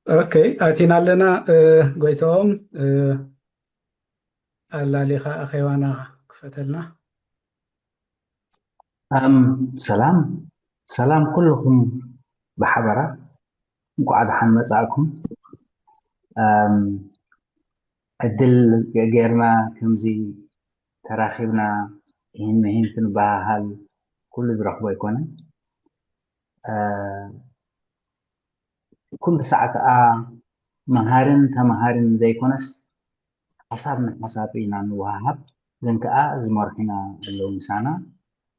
اوكي اتينا لنا قويتهم اللي اخيوانا كفتلنا. سلام سلام كلكم بحضرة قاعد حنمساكم أدل غيرنا كمزي تراخبنا إن مهم كنباهل كل ذرخ يكون كل ساعة مهارن زي كونس حسابنا نوهب لأنك زمرحنا اللون سانا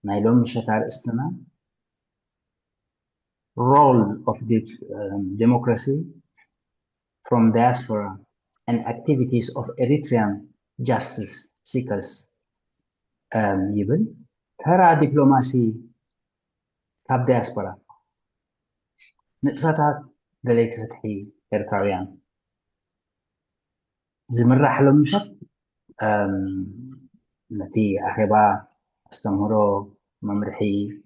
نايلون شتار استنا role of the democracy from diaspora and activities of Eritrean justice seekers يبل ترى دبلوماسي كاب diaspora نتفتح دليل فتحي إرتراويان زمرة حلو مشت نتي أخبا استمروا ممرحي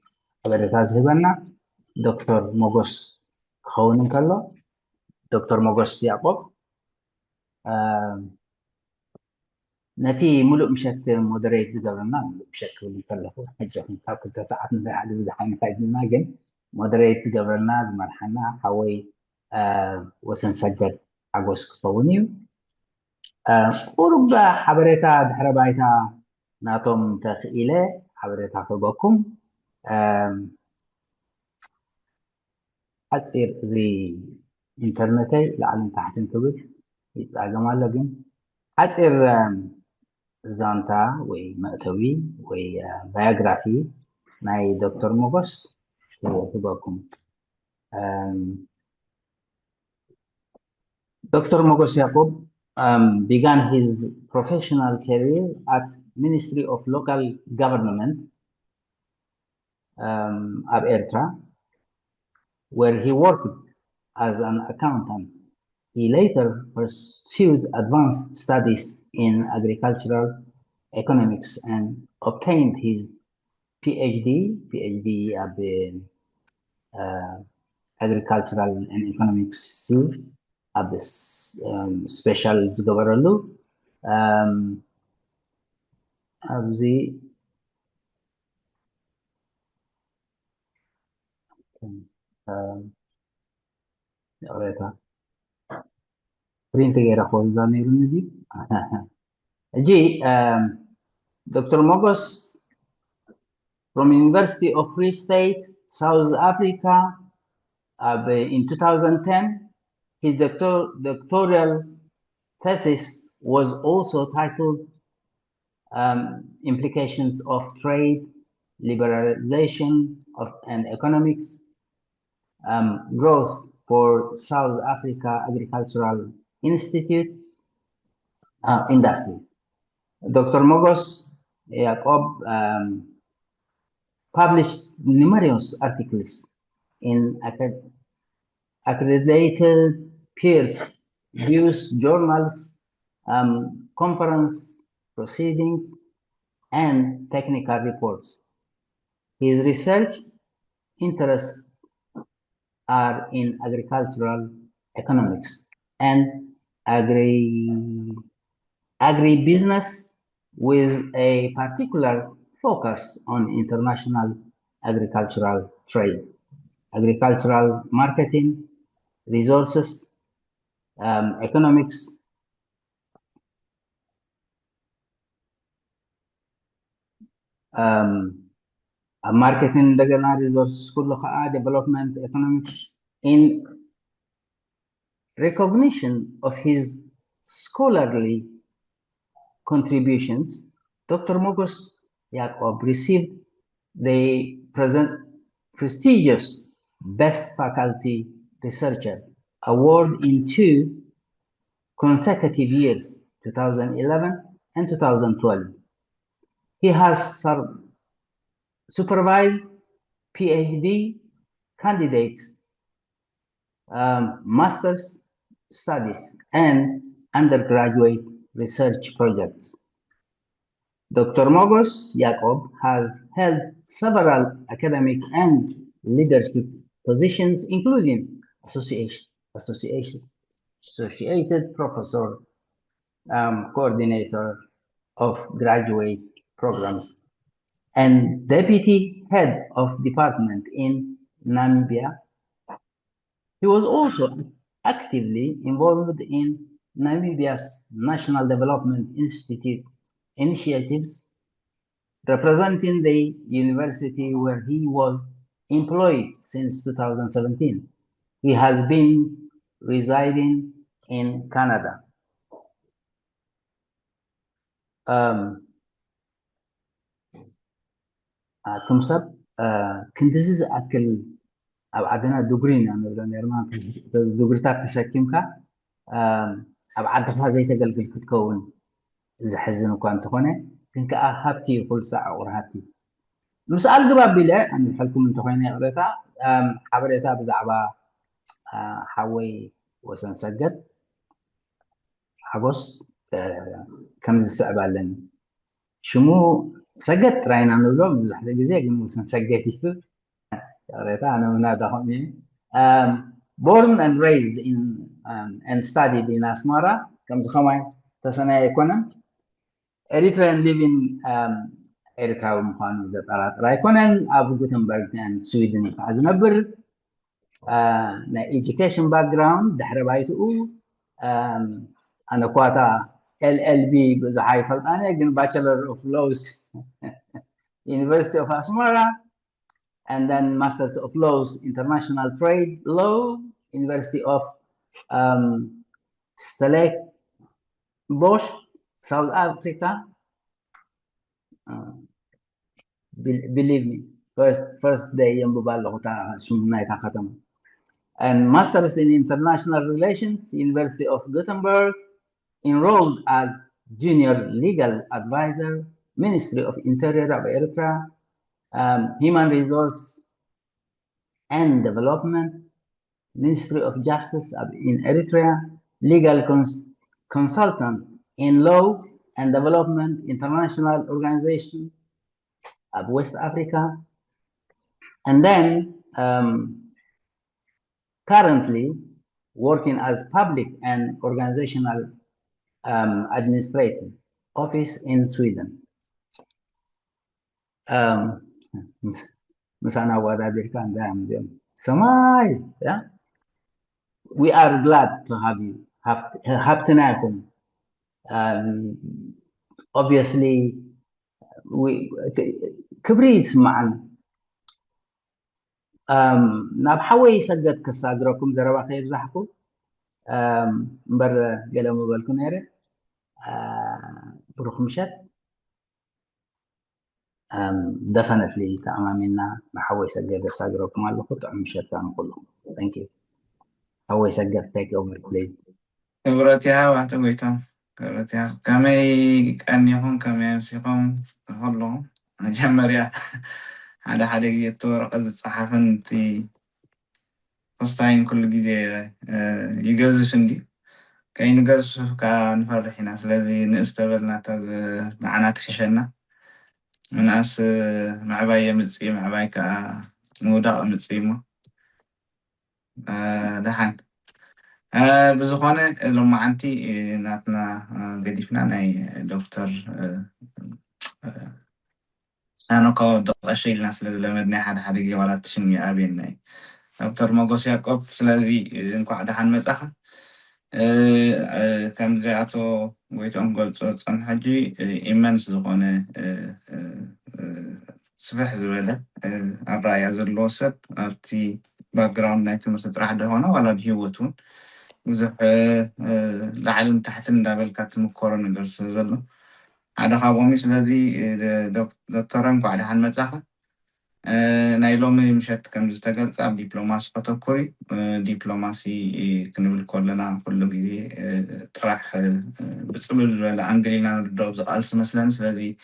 أبرتاز هبنا دكتور موغوس خونن كلا دكتور موغوس يعقوب نتي ملؤ مشت مودريت زدورنا بشكل مكلفه حجة من كاب كنت تعرفنا على زحمة فايدنا جن مودريت زدورنا زمرحنا حوي وسن سجل عجوز كفونيو ورب حبرتا دحر بايتا ناتوم تخيلة حبرتا فوقكم حتصير زي إنترنتي لعلم تحت انتبه يسأل لكن حتصير زانتا ومأتوي وبيوغرافي ناي دكتور موغوس فوقكم Dr. Mogos Yaqub began his professional career at Ministry of Local Government of Eritrea, where he worked as an accountant. He later pursued advanced studies in agricultural economics and obtained his PhD at the agricultural and economics C at the special government أبزي أوريتا برين تغير أخوز دانيرون دي جي Dr. Mogos from University of Free State, South Africa in 2010. His doctoral thesis was also titled Implications of Trade, Liberalization and Economics Growth for South Africa Agricultural Institute Industry. Dr. Mogos Yaqub published numerous articles in accredited peer-reviewed journals, conference proceedings, and technical reports. His research interests are in agricultural economics and agribusiness with a particular focus on international agricultural trade, agricultural marketing, resources, economics, marketing, resources, development, economics. In recognition of his scholarly contributions, Dr. Mogos Yaqub received the prestigious Best Faculty Researcher Award in 2 consecutive years, 2011 and 2012. He has supervised PhD candidates, master's studies, and undergraduate research projects. Dr. Mogos Yaqub has held several academic and leadership positions, including associate associated professor, coordinator of graduate programs, and deputy head of department in Namibia. He was also actively involved in Namibia's National Development Institute initiatives, representing the university where he was employed since 2017. He has been residing in Canada. كمسب كنت أكل أو عندنا دوغرين يعني ولا نيرمان دوغرتات تسكيمك أو عندك هذا يتقلقل كتكون إذا حزن وكان تخونه كنك هابتي كل ساعة ورهابتي مسألة جواب بلا أن الحكم من تخونه قريتها حبريتها بزعبة حوي وسنسجد حبص كم السعب لنا شمو سجدت راينا نقول بزح لجزء جنو سنسجد born and raised in and studied in Asmara comes Hamai Tasana Ekonan Eritrean living Eritrea Muhan the Tarat Raikonen Abu Gutenberg and Sweden as a number education background Dahrabaitu and Aquata LLB was a high Faltana Bachelor of Laws University of Asmara. And then Masters of Laws, International Trade Law, University of Stellenbosch, South Africa. Believe me, first day and Masters in International Relations, University of Gothenburg, enrolled as Junior Legal Advisor, Ministry of Interior of Eritrea, Human Resource and Development, Ministry of Justice in Eritrea, Legal Consultant in Law and Development International Organization of West Africa, and then currently working as Public and Organizational Administrative Office in Sweden. Samai, yeah. We are glad to have you. Have to know. Obviously, we كبريت معنا. نبحوي سجد كساجركم زربا خيب زحكو. مبر قلم بالكم هيره. بروح مشت. Definitely تأمامنا بحوي سجد كساجركم على خط مشت كلهم. Thank you. حوي سجد take over please. خبرتها واتويتم. خبرتها كمي كأن يكون كمي يمسكهم هلهم جمريا على حدا يتورق صحافنتي قصتين كل جزء يجازف عندي كاين يجازف كان فرحنا الذي نستقبلنا تز معنات حشنا من أس مع باي متسي مع باي كمودا متسيمه دحين بزخانة لما عنتي ناتنا قديفنا ناي دكتور أنا قاعد أشيل ناس لمدني حد يجي ولا تشمي أبين ناي دكتور موجوس يعقوب سلازي إنكو عدا حن متأخر كم زعتو قلت قلت عن حجي إيمان زخانة سفح زبالة الرأي هذا اللوسب أرتي باكراوند نايتو مستراح دهونا ولا بيوتون وزح لعلم تحت ندابل كاتم كورونا جرس زلو هذا خابومي سلازي دكتوران قاعد حن متأخر نايلومي مشات كم زتقل صعب دبلوماسي أتوكوري دبلوماسي كنبل كلنا كل جدي طرح بتصبر لأنجلينا الدوز ألس مثلا سلازي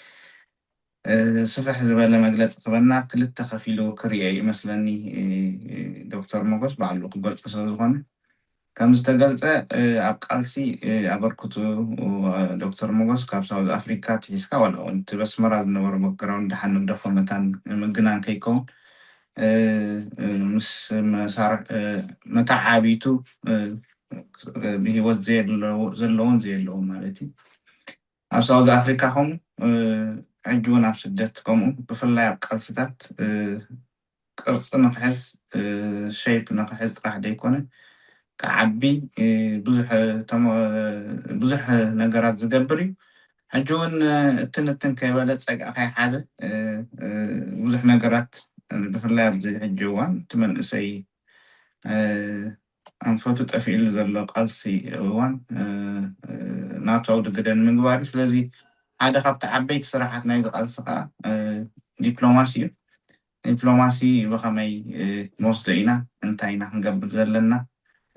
صفح زبالة مجلس قبلنا كل التخفيلو كريئي مثلا دكتور موغس بعلق قلت أصدقائنا كم استقلت أبقالسي أبركتو دكتور موغس كاب ساوث أفريقيا تحسكا ولا أنت بس مرة نور بقراوند حن ندفع متان مجنان كيكون مس مسار متعابيتو ብሂወት ዘለውን ዘየለውን ማለት እዩ ኣብ ሳውዝ ኣፍሪካ ከምኡ ሕጂ እውን ኣብ ስደት ከምኡ ብፍላይ ኣብ ቃልስታት ቅርፂ ንክሕዝ ሸይፕ ንክሕዝ ጥራሕ ደይኮነ ክዓቢ ብዙሕ ነገራት ዝገብር እዩ ሕጂ እውን እትንትን ከይበለ ፀግዒ ከይሓዘ ብዙሕ ነገራት ብፍላይ ኣብዚ ሕጂ እዋን እቲ መንእሰይ ኣንፈቱ ጠፊኡሉ ዘሎ ቃልሲ እዋን ናተው ድግደን ምግባር እዩ ስለዚ ሓደ ካብቲ ዓበይቲ ስራሓት ናይ ቃልሲ ከዓ ዲፕሎማሲ እዩ ዲፕሎማሲ ብከመይ ንወስዶ ኢና እንታይ ኢና ክንገብር ዘለና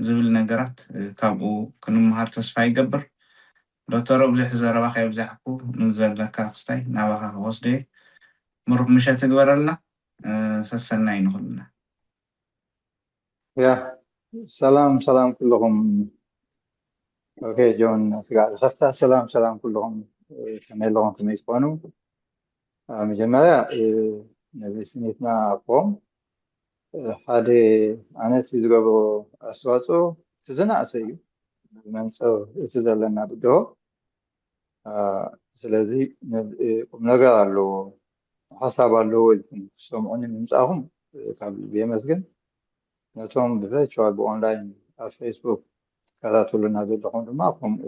ዝብል ነገራት ካብኡ ክንምሃር ተስፋ ይገብር ዶክተር ብዙሕ ዘረባ ከይብዛሕኩ ንዘለካ ክስታይ ናባኻ ክወስደ ምሩቕ ምሸት ትግበረልና ሰሰናይ ንኹልና يا سلام كلهم. اوكي جون قاعد خفتا سلام كلهم كملهم كما يكونوا مجمعة نزل سنتنا قوم حدا أنا تزرعوا أسواتو تزنا أسيو من سو تزلنا بدو ስለዚህ ቁም ነገር አለው ሀሳብ አለው ሰሞኑን የምንጻሁም ካብ የመስገን ነቶም ብቨርቹዋል በኦንላይን ኣብ ፌስቡክ ከታተሉና ዘለኹም ድማ ከምኡ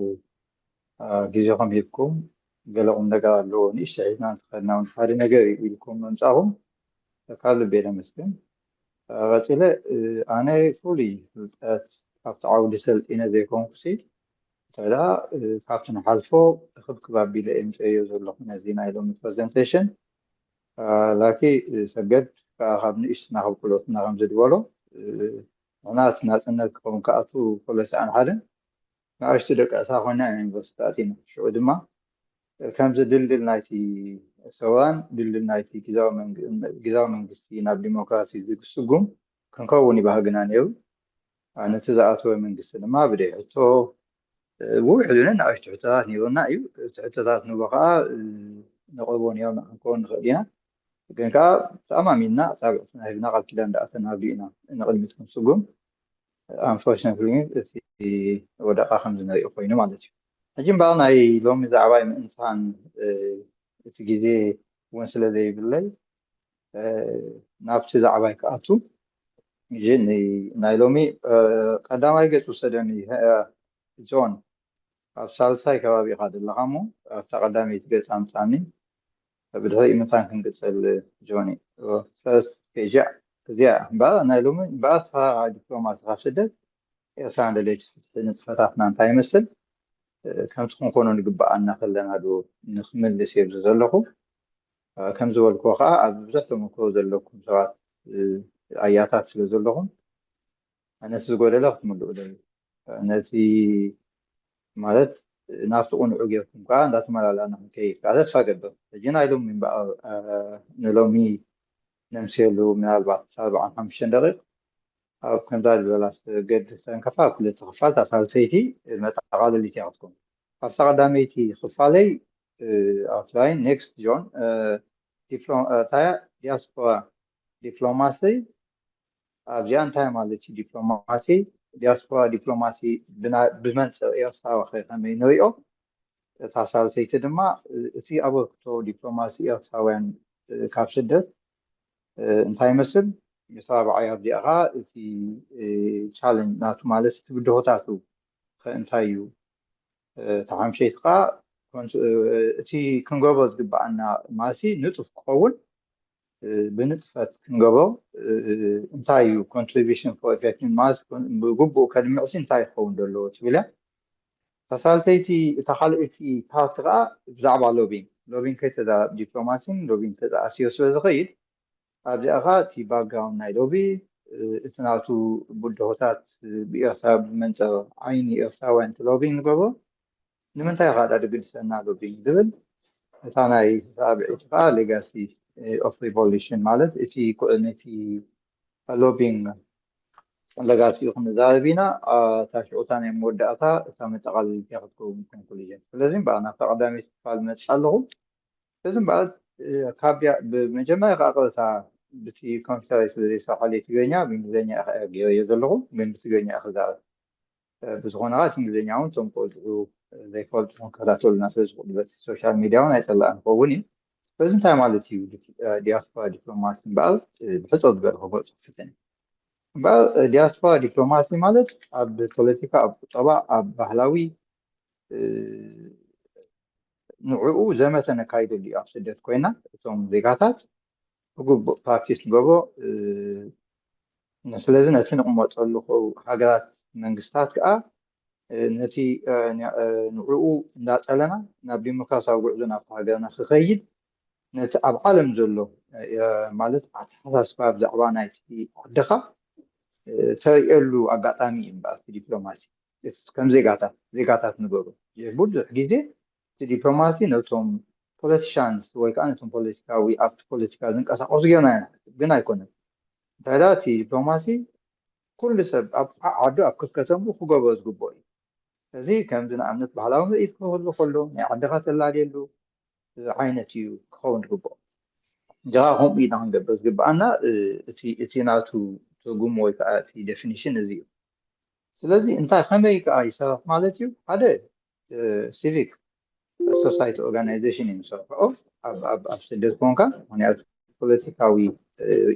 ግዜኹም ሂብኩም ገለ ቁም ነገር ኣለዎ ንእሽተይ ሒዝና እንትኸድና እውን ሓደ ነገር ኢልኩም ምምፃኹም ካብ ልቤ ለመስግን ቀፂለ ኣነ ፍሉይ ፍልጠት ካብቲ ዓውዲ ሰልጢነ ዘይኮንኩሲ ተላ ካብቲ ሓልፎ ክብክብ ኣቢለ እምፅዮ ዘለኹ ነዚ ናይ ሎሚ ፕሬዘንቴሽን ላኪ ሰገድ ካብ ንእሽትና ክብክሎትና ከም ዝድበሎ ናት ናፅነት ክኸውን ከኣቱ ፖለቲካን ሓደን ንኣሽቱ ደቂ ኣሳ ኮይና ዩኒቨርሲታት ኢና ሽዑ ድማ ከምዚ ድልድል ናይቲ ሰዋን ድልድል ናይቲ ግዛዊ መንግስቲ ናብ ዲሞክራሲ ዝግስጉም ክንከውን ይባህግና ነይሩ ነቲ ዝኣተወ መንግስቲ ድማ ብደይ ሕቶ ውሕዱን ንኣሽቱ ሕቶታት ነይሩና እዩ እቲ ሕቶታት ንቦ ከዓ ነቕርቦ ነይሩና ክንከውን ንኽእል ኢና ግን ከዓ ተኣማሚና ጣብዕትና ሂብና ቃል ኪዳን እንዳኣተና ኣብሊና ንቅድሚት ክንስጉም አንፎርችነትሊ እቲ ወደቃ ከም ዝንሪኦ ኮይኑ ማለት እዩ ሕጂ እምበኣር ናይ ሎሚ ዛዕባይ ምእንታን እቲ ግዜ እውን ስለ ዘይብለይ ናብቲ ዛዕባይ ክኣቱ ግዜ ናይ ሎሚ ቀዳማይ ገፅ ውሰደኒ ጆን ኣብ ሳልሳይ ከባቢ ኢኻ ዘለኻ እሞ ኣብታ ቀዳመይቲ ገፅ ኣምፃኒ بدهي مثلا كنت تسأل جوني فاست كيجع زيا بعد أنا لوم بعد ها دبلوماسي خاصة يسان ليش نتفتحنا نتاعي مثل كم تكون كونوا نقبع أن خلنا هذا نخمل لسيب زلقو كم زول كوخا بزحتهم كو زلقو سواء آياتات زلقو أنا سأقول لك مدة نتي مالت نافقون عقيكم كان ذات مال أنا كيف هذا ساقط جينا يلوم من بقى نلومي نمسيلو من 4 دقيقة أو كم دار بلاس قد تنكفى كل تخفالت أصل سيتي المتقال اللي تعرفكم أفتقد داميتي خفالي أوتلاين نيكست جون تايا دياسبورا دبلوماسي أبجان تايا مالتي دبلوماسي دياسبورا دبلوماسي بمنت إيرسا وخيخا مينويو تاسال سيتي دما تي أبوكتو دبلوماسي إيرسا وين كابسدت انتاي مسل يصاب عياب دي أغا تي تشالن ناتو مالس تبدوهتاتو انتايو تحام شيتقا تي كنغوبوز ببعنا ماسي نطف قول بنطفت كنغوبو انتايو contribution for effective mass بقبو كلمة انتاي قول دلو تبلا فسالتي تخلقتي تاتغا بزعبا لوبين كيتا دبلوماسين لوبين تدا أسيوس وزغيد أبدي أغاتي باقراوند ناي لوبي اتناتو بلدهوتات بإرسا بمنزل عيني إرسا وانت لوبين نقبو نمنتاي غادا دقلسنا لوبين دبل ثاناي رابع اتفاع legacy of revolution مالت اتي كورنتي لوبين لغاتي يخم زاربينا تاشعو تاني مودعتا تامتقال ياخدكو conclusion لازم بقى تقدامي استفال متشالغو لازم بعد كابيا بمجمع قاقلتا بتي كمبيوتر سلسلة حالي تغنيا بإنجليزية غير يزلغو من بتغنيا أخذار بزغونات إنجليزية عون تنقل زي فولت مكاتول الناس يزغل بس السوشيال ميديا ونايتلا أنقوني بس انت مالتي دياسبورا دبلوماسي بعد بحس أصبر هو فتني بعد دياسبورا دبلوماسي مالت أب بوليتيكا أب طبع أب بهلاوي نوعو زي مثلا كايد اللي أفسدت كوينا ثم زيغاتات وقو براكتيس جوبو نسلزي نتين أموات اللخو حاجات منقستات كأ نتي نوعو نات ألنا نبدي مكاسا وقعدنا في حاجة خيد نت أب عالم زلو مالت حساس باب دعوة نايتي عدخا تيقلو أقاطامي إنباس دبلوماسي كم زيغاتات نقولو يبود حديدي دبلوماسي نوتهم politicians ويكانتهم بوليتيكاوي أبت بوليتيكال نقاسا أصغينا قنا يكون تهداتي دبلوماسي كل سب عدو أكس كتنبو خقوبوز قبوي زي كم دنا عمنت بحلاهم ذا يتفهلو خلو عدخات الله ليلو عينتيو خون قبو جاهم إيدان قبز قبانا اتي ناتو تقوم ويكاتي definition زيو سلازي انتا خمي كاي سرح مالتيو هذا civic society organization himself أب سدد كونكا هنا political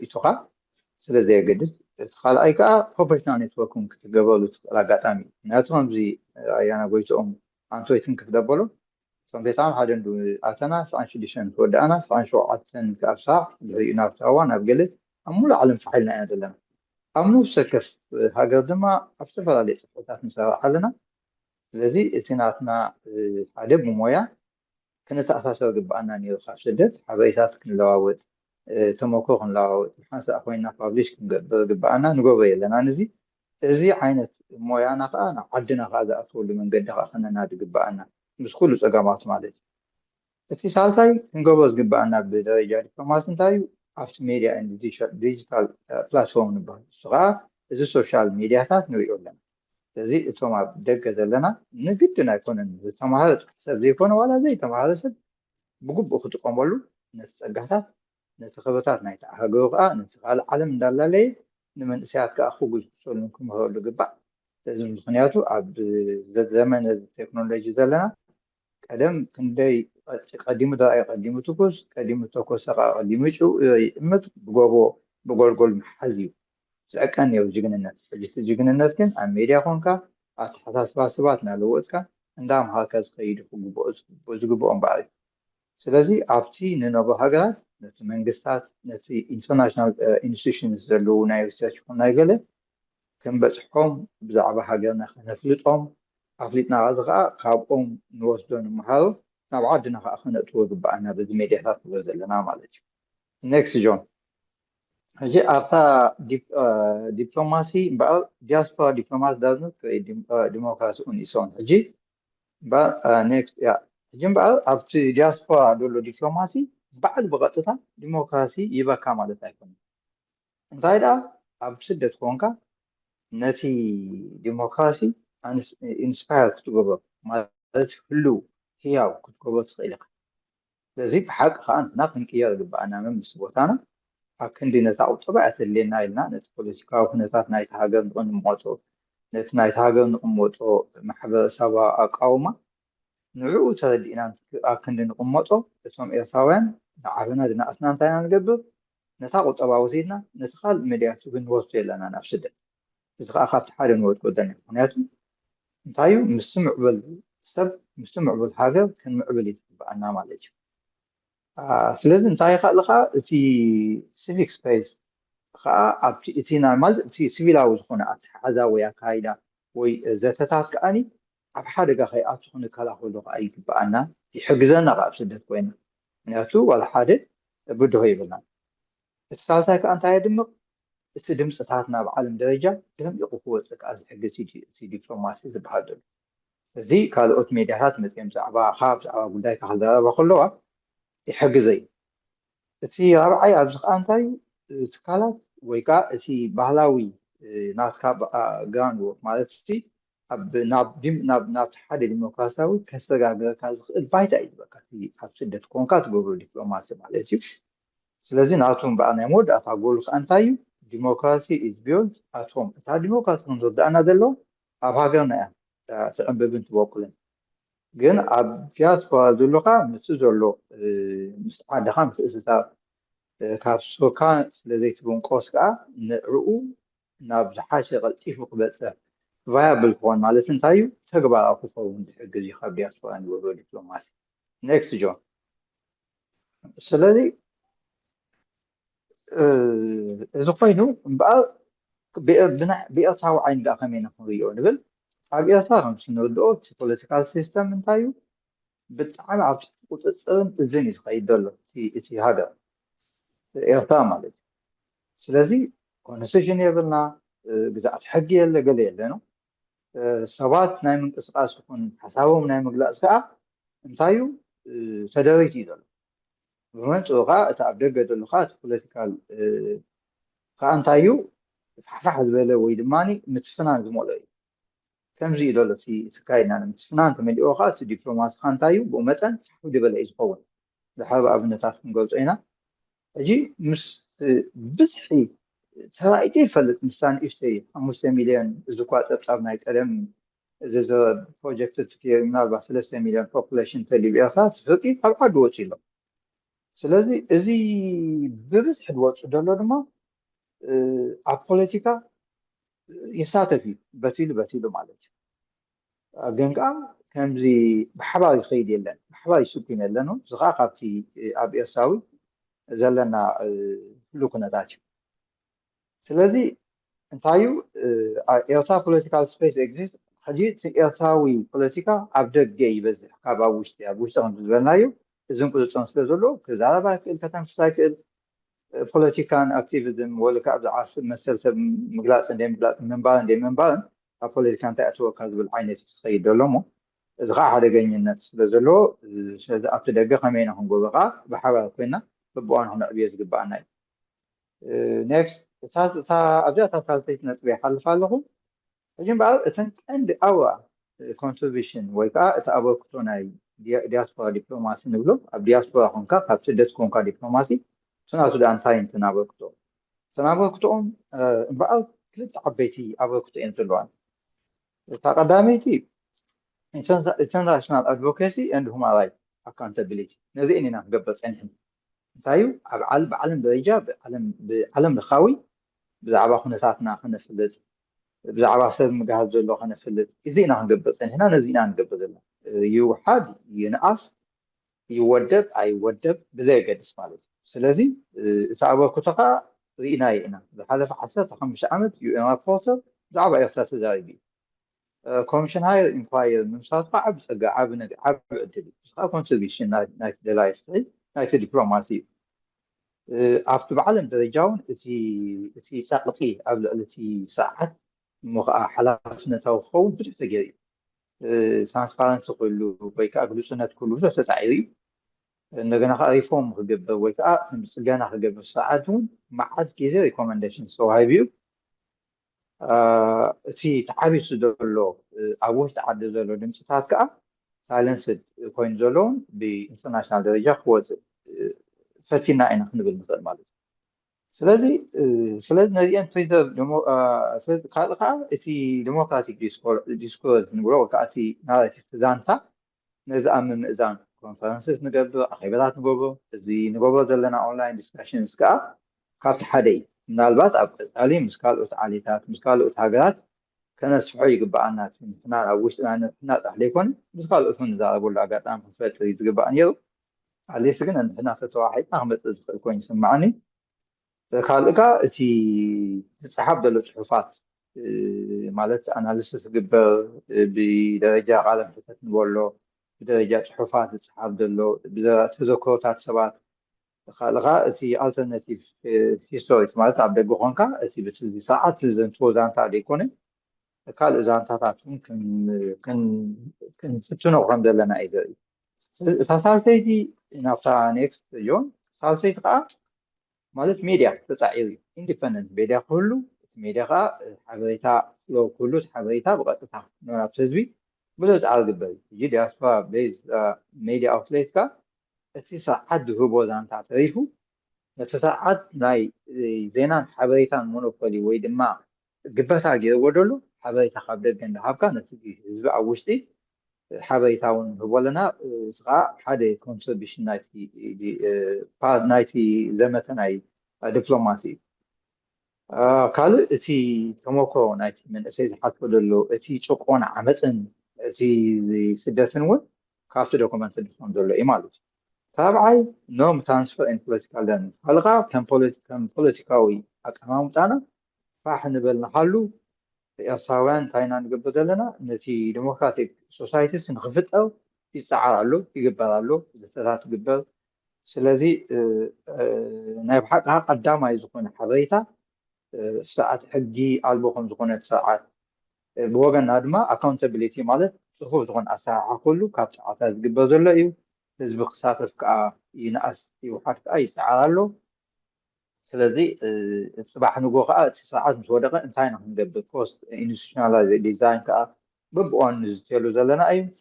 يتوقع سلازي يقدر تخال أي كا professional networking تقبلوا تلاقاتامي ناتهم زي أيانا قويتهم أنتو يتم كفدبولو سنتيسان هادن دو أتنا سان شديشن ودانا سان شو عتن كأبسا زي نافتاوان أبقلت أمول علم فحلنا أنا دلنا أمنو سكف هاقدما أفتفل عليه سفوتات نساء حلنا الذي اتناتنا حالب ممويا كانت أساسا قبعنا نيرخا شدت حبيتات كنلاوت تموكو كنلاوت حانسا أخوينا فابليش قبعنا نقوبي لنا نزي زي عينت مويانا قانا عدنا هذا أطول من قدها أخنا نادي قبعنا مش كله سقامات مالتي في سالساي نقوبز قبعنا بدرجة دبلوماسي نتايو after media and digital platform نبغى صغار إذا social media تاعت نويقول لنا زي توما دقة لنا نقدنا يكون توما هذا حسب زي يكون ولا زي توما هذا سب بقول أخذ قمولو نسقطات نتخبطات نايت هجوقة نتخال علم دلالي نمن ساعات كأخو جزء منكم هو اللي قبع لازم بخنياتو عبد زمن التكنولوجيا زلنا قدم كندي قديم دا قديم توكس قديم توكس قديم شو إمت بقول محزيو سأكن يوجدنا الناس يوجدنا الناس كن أمريكا كونكا أتحسس باسباتنا لوتكا عندهم هالكاز قيد بوزقوا بعض سلازي أفتي ننبه هجرات نتمنجستات نتي international institutions اللو نايوسياتش نايجله كم بتحكم بزعبة هجرنا نفلتهم أفلتنا غزقة كابهم نوصلون محاو نبعدنا أخنا توقف بعنا بزميليات وزلنا مالتي next John هجي after diplomacy but diaspora diplomacy does not create democracy on its own هجي but next هجي بقى after diaspora دولو diplomacy بعد بغطتها ديمقراسي يبقى كامل تايكون انتايدا أبسدت كونكا نتي ديمقراسي inspired تقبل ما تحلو هي كتقبل تصيلك لذي بحق خان ناقن كيار بأنا من مسبوتانا أكن دي نتاو طبعا اللي نايلنا نت بوليتيكا وكنتات نايت هاجر نقن موتو نت نايت هاجر نقن موتو محبة سوا أقاومة نعو تردينا أكن دي نقن موتو تسوم إرساوين نعرفنا دينا أسنان تاينا نقبل نتاقو طبعا وزيدنا نتخال مدياتو بنوصل لنا نفس ده إذا أخذت حالي نوت قدامي هنياتو انتايو مستمع بالحاجة كان معبل يتبع أنا مالجي سلازم انتاي خلقها تي civic space خا أبتي إتينا مال تي سيفيلاوز خنا هذا ويا كايدا وي زتتات كأني أبحر خي أتخون كلا خلق أي بأنا يحجزنا قابسدت وين نياتو ولا حدا بده يبلنا السالسة كأنتاي دمق تدم ستاتنا بعالم درجة تهم يقوى تكاز حق سي دبلوماسي زبحدل زي كالوت ميدياهات مثل زعبا خابز أو بداية كهذا وخلوها يحجزي تي رأي أبزخ أنتاي تكالات ويكا تي بهلاوي ناس كاب جانو مالتي أب ناب حد ديمقراطي كسر كاز الفايدة يبقى في حسدت كونكات بقول دبلوماسي مالتي سلازي ناتهم بأنا مود أفعول أنتاي democracy is built at home. تا democracy نضد أنا دلو ኣብ ሃገርና እያ ትዕንብብን ትበቁልን ግን ኣብ ዲያስፖራ ዘለካ ምስ ዘሎ ምስ ዓድኻ ምትእስሳር ካብ ሶካ ስለዘይትብንቆስ ከዓ ንዕኡ ናብ ዝሓሸ ቀልጢፉ ክበፅሕ ቫያብል ክኾን ማለት እንታይ እዩ ተግባራዊ ክኸውን ዝሕግዝ እዩ ካብ ዲያስፖራ ንገብሮ ዲፕሎማሲ ኔክስት ጆን ስለዚ እዚ ኮይኑ እምበኣር ብኤርትራዊ ዓይኒ ዳ ከመይ ንክንሪኦ ንብል ኣብ ኤርትራ ከም ስንርድኦ እቲ ፖለቲካል ሲስተም እንታይ እዩ ብጣዕሚ ኣብ ትሕቲ ቁፅፅርን እዝን እዩ ዝኸይድ ዘሎ እቲ ሃገር ኤርትራ ማለት እዩ ስለዚ ኮንስቲቱሽን የብልና ግዛኣት ሕጊ የለ ገለ የለኖ ሰባት ናይ ምንቅስቃስ ይኹን ሓሳቦም ናይ ምግላፅ ከዓ እንታይ እዩ ተደሪት እዩ ዘሎ ብመንፅኡ ከዓ እቲ ኣብ ደገ ዘሎ ከዓ እቲ ፖለቲካል ከዓ እንታይ እዩ ፋሕፋሕ ዝበለ ወይ ድማኒ ምትፍናን ዝመልኦ እዩ ከምዚ እዩ ዘሎ እቲ ካይድና ምትፍናን ተመሊኦ ከዓ እቲ ዲፕሎማሲ ከዓ እንታይ እዩ ብኡ መጠን ፃሕፉ ዝበለ እዩ ዝኸውን ዝሓበ ኣብነታት ክንገልፆ ኢና ሕጂ ምስ ብዝሒ ተራእይቶ ይፈልጥ ምሳ ንእሽተይ 5 ሚልዮን እዚ እኳ ፀብፃብ ናይ ቀደም እዚ ፕሮጀክት ምናልባት 3 ሚልዮን ፖፑሌሽን ተልዩ ኤርትራ ትፍርቂ ኣብ ዓዲ ወፂ ኣሎ ስለዚ እዚ ብብዝሒ ዝወፁ ዘሎ ድማ ኣብ ፖለቲካ ይሳተፍ እዩ በቲሉ ማለት እዩ ግን ከዓ ከምዚ ብሓባር ይኸይድ የለን ብሓባር ይስጉም የለን እዚ ከዓ ካብቲ ኣብ ኤርትራዊ ዘለና ፍሉ ኩነታት እዩ ስለዚ እንታይ እዩ ኤርትራ ፖለቲካል ስፔስ ኤግዚስት ሕጂ እቲ ኤርትራዊ ፖለቲካ ኣብ ደገ ይበዝሕ ካብ ኣብ ውሽጢ ከም ዝበልናዮ እዝን ቁፅፅርን ስለ ዘሎ ክዛረባ ይክእል ከተንፍሳ ይክእል ፖለቲካን ኣክቲቪዝም ወይ ከዓ ብዛዕባ መሰል ሰብ ምግላፅ እንደምግላፅ ምንባርን እንደምንባርን ኣብ ፖለቲካ እንታይ ኣተወካ ዝብል ዓይነት ዝኸይድ ዘሎ እሞ እዚ ከዓ ሓደገኝነት ስለ ዘለዎ ስለዚ ኣብቲ ደገ ከመይ ኢና ክንገብሮ ከዓ ብሓባር ኮይና በብዋን ክነዕብዮ ዝግባአና እዩ ኔክስት ኣብዚኣ እታ ካልተይቲ ነጥቢ ይሓልፍ ኣለኹ ሕጂ እምበኣር እተን ቀንዲ ኣውራ ኮንትሪቢሽን ወይ ከዓ እቲ ኣበርክቶ ናይ ዲያስፖራ ዲፕሎማሲ ንብሎ ኣብ ዲያስፖራ ኮንካ ካብ ስደት ኮንካ ዲፕሎማሲ ስናቱ ዳ እንታይ እንትን ኣበርክቶኦም እምበኣር ክልተ ዓበይቲ ኣበርክቶ እየን ዘለዋን እታ ቀዳመይቲ ኢንተርናሽናል ኣድቮኬሲ ኤንድ ሁማን ራይት ኣካውንታቢሊቲ ነዚአን ኢና ክገብር ፀኒሕና እንታይ እዩ ኣብ ብዓለም ደረጃ ብዓለም ለኻዊ ብዛዕባ ኩነታትና ክነፍልጥ ብዛዕባ ሰብ ምግሃዝ ዘሎ ክነፍልጥ እዚ ኢና ክንገብር ፀኒሕና ነዚ ኢና ንገብር ዘለና ይውሓድ ይንኣስ ይወደብ ኣይወደብ ብዘየገድስ ማለት እዩ ስለዚ እቲ ኣበርክቶ ከዓ ርኢናዮ ኢና ዝሓለፈ 15 ዓመት ዩኤን ራፖርተር ብዛዕባ ኤርትራ ተዛሪቡ እዩ ኮሚሽን ሃየር ኢንኳየር ንምስራት ከዓ ዓብ ፀጋ ዓብ ዕድል እዩ እዚ ከዓ ኮንትሪቢሽን ናይቲ ደላይ ፍትሒ ናይቲ ዲፕሎማሲ እዩ ኣብቲ ብዓለም ደረጃ እውን እቲ ፀቕጢ ኣብ ልዕሊ እቲ ስርዓት እሞ ከዓ ሓላፍነታዊ ክኸውን ብዙሕ ተገይሩ እዩ ትራንስፓረንሲ ክህሉ ወይ ከዓ ግሉፅነት ክህሉ ብዙሕ ተፃዒሩ እዩ እንደገና ከዓ ሪፎርም ክግበር ወይ ከዓ ፅገና ክገብር ስርዓት እውን መዓት ግዜ ሪኮመንዴሽን ተዋሂቡ እዩ እቲ ተዓቢሱ ዘሎ ኣብ ውሽጢ ዓዲ ዘሎ ድምፅታት ከዓ ሳይለንስድ ኮይኑ ዘለውን ብኢንተርናሽናል ደረጃ ክወፅእ ፈቲና ኢና ክንብል ንኽእል ማለት እዩ ስለዚ ነዚአን ፕሪዘርቭ ካልእ ከዓ እቲ ዲሞክራቲክ ዲስኮርስ ንብሎ ወይ ከዓ እቲ ናሬቲቭ ዛንታ ነዚ ኣብ ምምእዛን ኮንፈረንስስ ንገብር ኣኼባታት ንገብሮ እዚ ንገብሮ ዘለና ኦንላይን ዲስካሽንስ ከዓ ካብቲ ሓደ እዩ ምናልባት ኣብ ቀፃሊ ምስ ካልኦት ዓሌታት ምስ ካልኦት ሃገራት ከነስፍሖ ይግባአና ንሕና ኣብ ውሽጥና ንሕናፃሕ ዘይኮነ ምስ ካልኦት ንዛረበሉ ኣጋጣሚ ክፈጥር እዩ ዝግባእ ነይሩ ኣትሊስት ግን ንሕና ተተዋሒጥና ክመፅእ ዝኽእል ኮይኑ ይስማዓኒ ካልእ ከዓ እቲ ዝፀሓፍ ዘሎ ፅሑፋት ማለት ኣናሊሲስ ዝግበር ብደረጃ ቃለ መሕተት ንበሎ ብደረጃ ፅሑፋት ዝፀሓፍ ዘሎ ተዘክሮታት ሰባት ካልእ ከዓ እቲ ኣልተርናቲቭ ሂስቶሪስ ማለት ኣብ ደገ ኮንካ እቲ በቲ ሰዓት ዘንትዎ ዛንታ ዘይኮነ ካልእ ዛንታታት እውን ክንፍትኖ ከም ዘለና እዩ ዘርኢ እታ ሳልሰይቲ ናብታ ኔክስት ጆን ሳልሰይቲ ከዓ ማለት ሚድያ ተፃዒሩ እዩ ኢንዲፐንደንት ሚድያ ክህሉ እቲ ሚድያ ከዓ ሓበሬታ ፍሎ ክህሉ እቲ ሓበሬታ ብቐጥታ ናብ ህዝቢ ብዙሕ ፃዕሪ ግበር እዩ ሕጂ ዲያስፖራ ቤዝ ሚድያ ኣውትሌት ከዓ እቲ ስርዓት ዝህቦ ዛንታ ተሪፉ ነቲ ስርዓት ናይ ዜናን ሓበሬታን ሞኖፖሊ ወይ ድማ ግበታ ገይርዎ ደሎ حبيت خابدك عند هابكا نتيجة هزبي أوشتي حبيتاون هولنا سقى حدا contribution نايتي نايتي زمتنا دبلوماسي ካልእ እቲ ተመክሮ ናይቲ መንእሰይ ዝሓትዎ ዘሎ እቲ ጭቆና ዓመፅን እቲ ስደትን እውን ካብቲ ዶክመንት ድፍኖም ዘሎ እዩ ማለት እዩ ታብዓይ ኖም ትራንስፈር ኤንድ ፖለቲካል ለርኒንግ ካልኻ ከም ፖለቲካዊ ኣቀማምጣና ፋሕ ንበል ንሓሉ ኤርትራውያን እንታይ ኢና ንገብር ዘለና ነቲ ዲሞክራቲክ ሶሳይቲስ ንክፍጠር ይፀዓር ኣሎ ይግበር ኣሎ ዘተታት ይግበር ስለዚ ናይ ብሓቅካ ቀዳማይ ዝኾነ ሓበሬታ ساعات حقي ألبوهم زخونة ساعات بوجنا دما accountability مالت صفوف زخون أساعة كله كاب ساعات قبل زلا يو تسبق ساعات كا ينقص يوحد أي ساعة له سلذي صباح نجوع ساعات متوقعة انتهينا من قبل post institutional design كا ببقون نزتيلو زلنا أي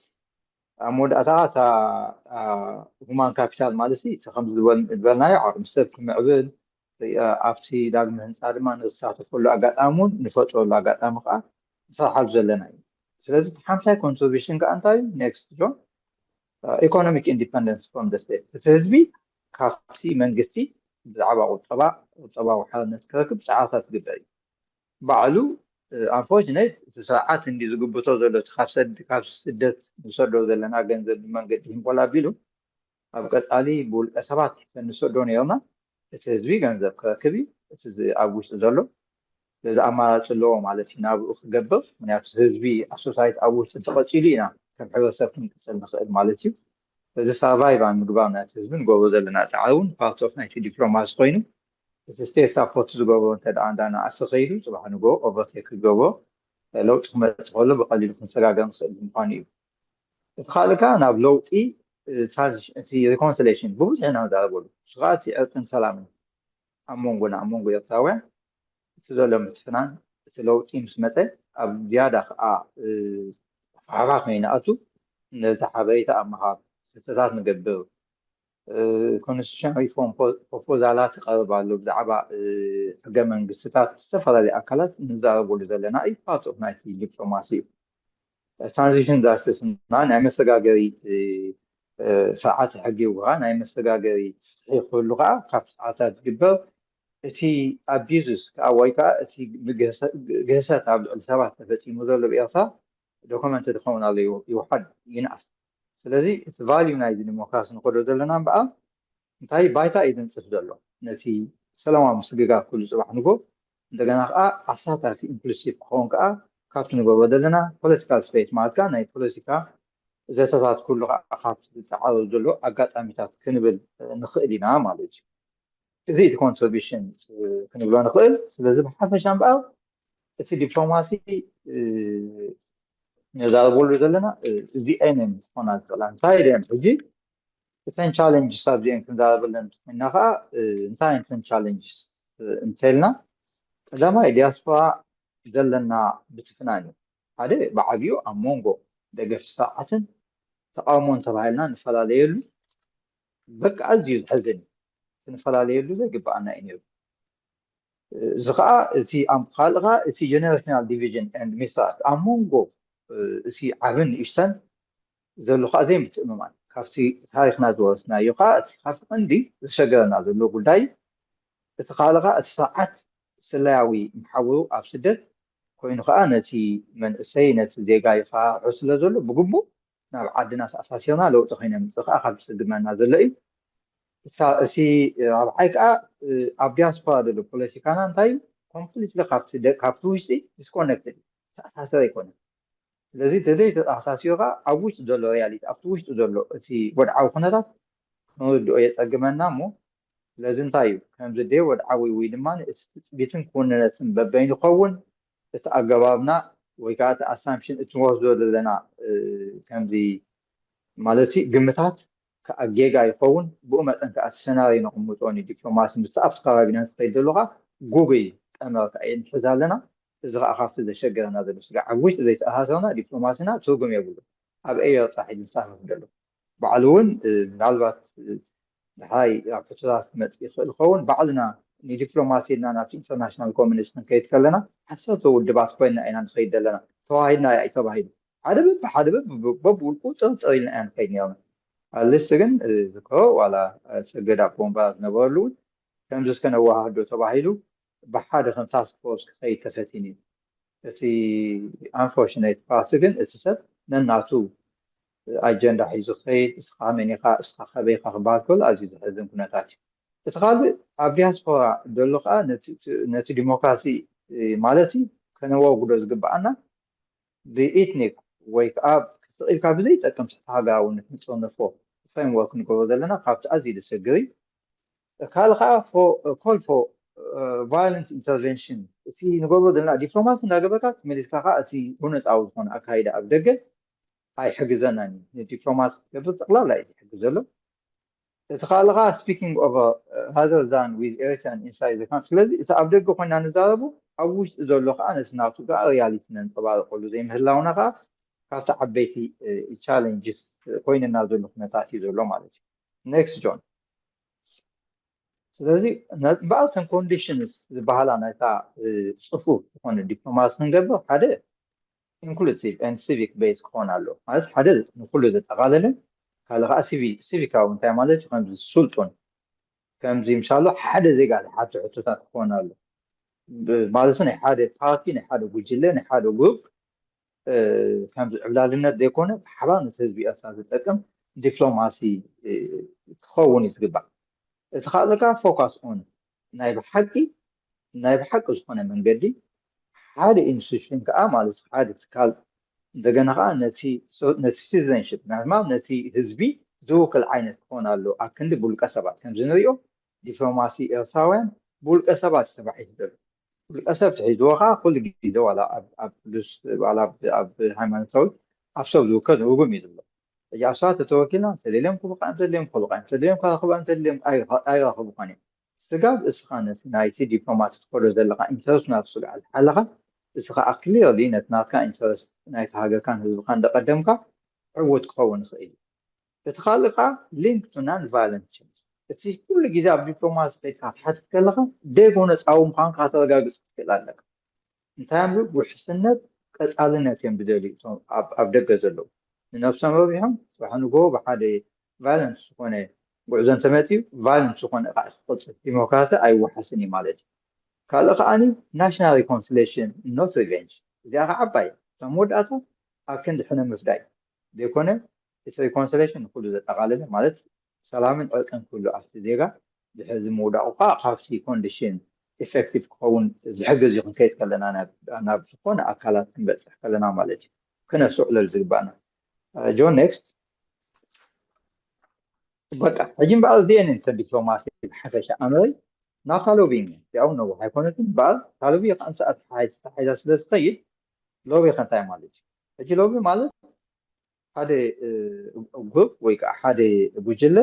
عمود أتاعت human capital مالسي تخمس دول نايع مستف معبد ኣብቲ ዳግመ ህንፃ ድማ ንዝሳተፈሉ ኣጋጣሚውን ንፈጥረሉ ኣጋጣሚ ከዓ ንሰርሓሉ ዘለና እዩ ስለዚ ሓምሳይ ኮንትሪቢሽን ከዓ እንታይ እዩ ኔክስት ጆን ኢኮኖሚክ ኢንዲፐንደንስ ፍሮም ደ ስቴት እቲ ህዝቢ ካብቲ መንግስቲ ብዛዕባ ቁጠባዊ ሓርነት ክረክብ ፀዓታት ዝግበር እዩ ባዕሉ ኣንፎርችኔት እቲ ስርዓት እንዲ ዝግብቶ ዘሎ ካብ ስደት ንሰዶ ዘለና ገንዘብ ብመንገዲ ይንቆል ኣቢሉ ኣብ ቀፃሊ ብውልቀ ሰባት ንሰዶ ነርና እቲ ህዝቢ ገንዘብ ክረክብ እዩ እቲ ኣብ ውሽጢ ዘሎ ለዚ ኣማራፂ ኣለዎ ማለት እዩ ናብኡ ክገብር ምክንያቱ ህዝቢ ኣብ ሶሳይቲ ኣብ ውሽጢ ተቐፂሉ ኢና ከም ሕብረተሰብ ክንቅፅል ንኽእል ማለት እዩ እዚ ሰርቫይቭ ኣብ ምግባር ናይቲ ህዝቢ ንገብሮ ዘለና ፃዕሪ እውን ፓርት ኦፍ ናይቲ ዲፕሎማሲ ኮይኑ እቲ ስቴት ሳፖርት ዝገብሮ እንተደኣ እንዳናኣሰ ከይዱ ፅባሕ ንጎ ኦቨርቴክ ክገብሮ ለውጢ ክመፅእ ከሎ ብቐሊሉ ክንሰጋገር ንኽእል ምኳኑ እዩ እቲ ካልእ ከዓ ናብ ለውጢ እቲ ሪኮንሲሌሽን ብብዙሕ ኢና ንዛረበሉ ስርዓት ዕርቅን ሰላምን ኣብ መንጎና ኣብ መንጎ ኤርትራውያን እቲ ዘሎ ምትፍናን እቲ ለውጢ ምስ መፀ ኣብ ዝያዳ ከዓ ሓባኽ ነይንኣቱ ነዚ ሓበሬታ ኣብ ምሃብ ስልትታት ንገብር ኮንስቲቱሽን ሪፎርም ፕሮፖዛላት ይቐርብ ኣሎ ብዛዕባ ሕገ መንግስትታት ዝተፈላለዩ ኣካላት ንዛረበሉ ዘለና እዩ ፓርት ኦፍ ናይቲ ዲፕሎማሲ እዩ ትራንዚሽን ዛስስ ናይ መሰጋገሪ ساعات حقي وغانا أي مستقاقري تفتحي كله غا كاب ساعات جبر تي أبيزوس كأويكا تي جهسات عبد السبعة فتي مدرب بإرثا دوكمنت تدخلون على يوحد ينقص سلذي تفاليو نايد المقاس نقول دلنا بقى انتهي بايتا إذن تفدلو نتي سلام مستقاق كل صباح نقول دقنا أساتا في إمبلسيف خونكا كاتو نقول بدلنا political space مالكا ناي political زيتات كله أخاف تعرض له أقعد أمثال كنبل نخيلنا مالج زيد contribution كنبل نخيل لازم حفش عن بعض في دبلوماسي نزار بقول لنا the enemy هنا طلع سايدين بيجي كان challenge سابجين كنزار بلن منها إنسان كان challenge انتلنا لما الدياسبورا دلنا بتفنانه هذا بعديو أمونغو دقف ساعة تقامون تبعنا نفلاليل بك عزيز حزن نفلاليل ذا قبعنا إنيو زخاء تي أم خالغا تي generational division and mistrust أمونغو تي عبن إشتن ذا اللقاء ذي متأممان كافتي تاريخنا دورسنا يقاء تخاف عندي شجرنا ذا اللقاء داي تخالغا الساعات سلاوي محاولو أفسدت كوين خانة تي من سينة ديقاي فعسل ذلو بقبو نعم عدنا أساسينا لو تخينا من سخاء خلص دمنا ذلئي سي ربعيكا أبياس فادلو بوليسيكانا انتايو completely كافتوشتي disconnected أساسي يكون الذي تدريت أساسيوغا أبوش دولو رياليت أبوش دولو تي ودعاو خنطات نودو يتأقمنا مو لازم تايو كان زدي ودعاوي ويدمان بيتن كوننتن ببين قوون تأقبابنا ويكات assumption اتوازو لنا كان دي مالتي قمتات كأجيجا يخون بأمت أنك السيناريو نقومتوني دبلوماسي مستقبت قرابنا تقيد اللغة جوجل أمريكا أي انحزال لنا إذا أخافت إذا شجرنا هذا بس عويش إذا تأهزرنا دبلوماسينا توقم يقولوا أب أي صاحب مساهم بدلو بعلون نالبات هاي فترات مت يخون بعضنا ዲፕሎማሲና ናት ኢንተርናሽናል ኮሚኒስትን ከይት ከለና ሓሰተ ውድባት ኮይና ኢና ንኸይድ ዘለና ተዋሂድና ያ ተባሂሉ ሓደ በብውልቁ ፅርፅር ኢልና ኢና ንኸይድ ነርና ኣልስ ግን ዝኮ ዋላ ሰገዳ ቦምባ ዝነበረሉ ከምዚ እስከነዋሃዶ ተባሂሉ ብሓደ ከም ታስክ ፎርስ ክኸይድ ተፈቲን እዩ እቲ አንፎርቹኔት ፓርቲ ግን እቲ ሰብ ነናቱ ኣጀንዳ ሒዙ ክኸይድ እስኻ መን ኢኻ እስኻ ከበይ ኢኻ ክበሃል ከሎ ኣዝዩ ዘሕዝን ኩነታት እዩ እቲ ካልእ ኣብ ዲያስፖራ ዘሎ ከዓ ነቲ ዲሞክራሲ ማለት ከነወግዶ ዝግባኣና ብኢትኒክ ወይ ከዓ ክትኢልካ ብዘይጠቅም ትሕቲ ሃገራውነት ንፅንፎ ፍሬምወርክ ንገብሮ ዘለና ካብቲ ኣዝዩ ዝስግር እዩ ካልእ ከዓ ኮል ፎ ቫዮለንት ኢንተርቨንሽን እቲ ንገብሮ ዘለና ዲፕሎማሲ እንዳገበርካ ተመሊስካ ከዓ እቲ እውነታዊ ዝኾነ ኣካይዳ ኣብ ደገ ኣይሕግዘናን ንዲፕሎማሲ ትገብር ጠቕላላ እዩ ዝሕግዝ ዘሎ እቲ ካልእ ከዓ ስፒኪንግ ኦቨር ሃዘር ዛን ዊዝ ኤሪትሪያን ኢንሳይድ ዘ ካንትሪ ስለዚ እቲ ኣብ ደገ ኮይና ንዛረቡ ኣብ ውሽጢ ዘሎ ከዓ ነቲ ናቱ ከዓ ሪያሊቲ ነንፀባርቀሉ ዘይምህላውና ከዓ ካብቲ ዓበይቲ ቻሌንጅስ ኮይንና ዘሎ ኩነታት እዩ ዘሎ ማለት እዩ ኔክስት ጆን ስለዚ በኣልተን ኮንዲሽንስ ዝበሃላ ናይታ ፅፉፍ ዝኾነ ዲፕሎማሲ ክንገብር ሓደ ኢንክሉሲቭ ኤንድ ሲቪክ ቤዝ ክኾን ኣሎ ማለት ሓደ ንኩሉ ዘጠቃለለ ካልእ ከዓ ሲቪካዊ እንታይ ማለት እዩ ከምዚ ስልጡን ከምዚ ምሳሎ ሓደ ዜጋ ዝሓተ ሕቶታት ክኾን ኣሎ ማለት ናይ ሓደ ፓርቲ ናይ ሓደ ጉጅለ ናይ ሓደ ግሩፕ ከምዚ ዕብላልነት ዘይኮነ ብሓባር ነቲ ህዝቢ ኤርትራ ዝጠቅም ዲፕሎማሲ ክኸውን እዩ ዝግባእ እቲ ካልእ ከዓ ፎካስ ኦን ናይ ብሓቂ ዝኾነ መንገዲ ሓደ ኢንስቲትዩሽን ከዓ ማለት ሓደ ትካል እንደገና ከዓ ነቲ ሲቲዘንሽፕ ማለት ነቲ ህዝቢ ዝውክል ዓይነት ክኾን ኣሎ ኣብ ክንዲ ብውልቀ ሰባት ከምዚ ንሪኦ ዲፕሎማሲ ኤርትራውያን ብውልቀ ሰባት ተባሒቱ ዘሎ ውልቀ ሰብ ትሒዝዎ ከዓ ኩሉ ግዜ ዋላ ኣብ ቅዱስ ዋላ ኣብ ሃይማኖታዊ ኣብ ሰብ ዝውከል ርጉም እዩ ዘሎ እያ ሰባት ተወኪልና ተደልዮም ክቡቃ ተደልዮም ክቡቃ ተደልዮም ካኽባ ተደልዮም ኣይራኸቡ ኮነ ስጋብ እስኻ ነቲ ናይቲ ዲፕሎማሲ ትኸዶ ዘለካ ኢንተረስት ናቱ ስጋዕ ዝሓለኻ እስኻ ክሊርሊ ነቲ ናትካ ኢንተረስት ናይቲ ሃገርካን ህዝብካ እንደቀደምካ ዕውት ክኸውን ይኽእል እቲ ካልእ ከዓ ሊንክ ቱ ናን ቫዮለንት ቼንጅ እቲ ኩሉ ግዜ ኣብ ዲፕሎማሲ ከይድካ ትሓትት ከለካ ደጎ ነፃዊ ምዃንካ ተረጋግፅ ትክእል ኣለካ እንታይ እምሉ ውሕስነት ቀፃልነት እዮም ብደልዩ ኣብ ደገ ዘለዉ ንነፍሶም ረቢሖም ስራሕ ንግሆ ብሓደ ቫዮለንት ዝኾነ ጉዕዞ እንተመፅዩ ቫዮለንት ዝኾነ ከዓ ዝቅፅል ዲሞክራሲ ኣይወሓስን እዩ ማለት እዩ ካልእ ከዓኒ ናሽናል ሪኮንሲሌሽን ኖት ሪቨንጅ እዚኣ ከዓ ዓባይ እቶም መወዳእታ ኣብ ክንዲ ሕነ ምፍዳይ ዘይኮነ እቲ ሪኮንሲሌሽን ንኩሉ ዘጠቃለለ ማለት ሰላምን ዕርቅን ኩሉ ኣብቲ ዜጋ ዝሕዚ ምውዳቑ ከዓ ካብቲ ኮንዲሽን ኢፌክቲቭ ክኸውን ዝሕግዝ እዩ ክንከይድ ከለና ናብ ዝኾነ ኣካላት ክንበፅሕ ከለና ማለት እዩ ክነስዕለሉ ዝግባእና ጆን ኔክስት በቃ ሕጂ እምበኣር እዚአን እንተ ዲፕሎማሲ ብሓፈሻ ኣመረይ ናብ ታሎቢንግ ያው ነው ሃይኮነትን በኣር ታሎቢ ከንተ ሓይዛ ስለ ዝኸይድ ሎቢ ከንታይ ማለት እዩ ሕጂ ሎቢ ማለት ሓደ ግሩፕ ወይ ከዓ ሓደ ጉጅለ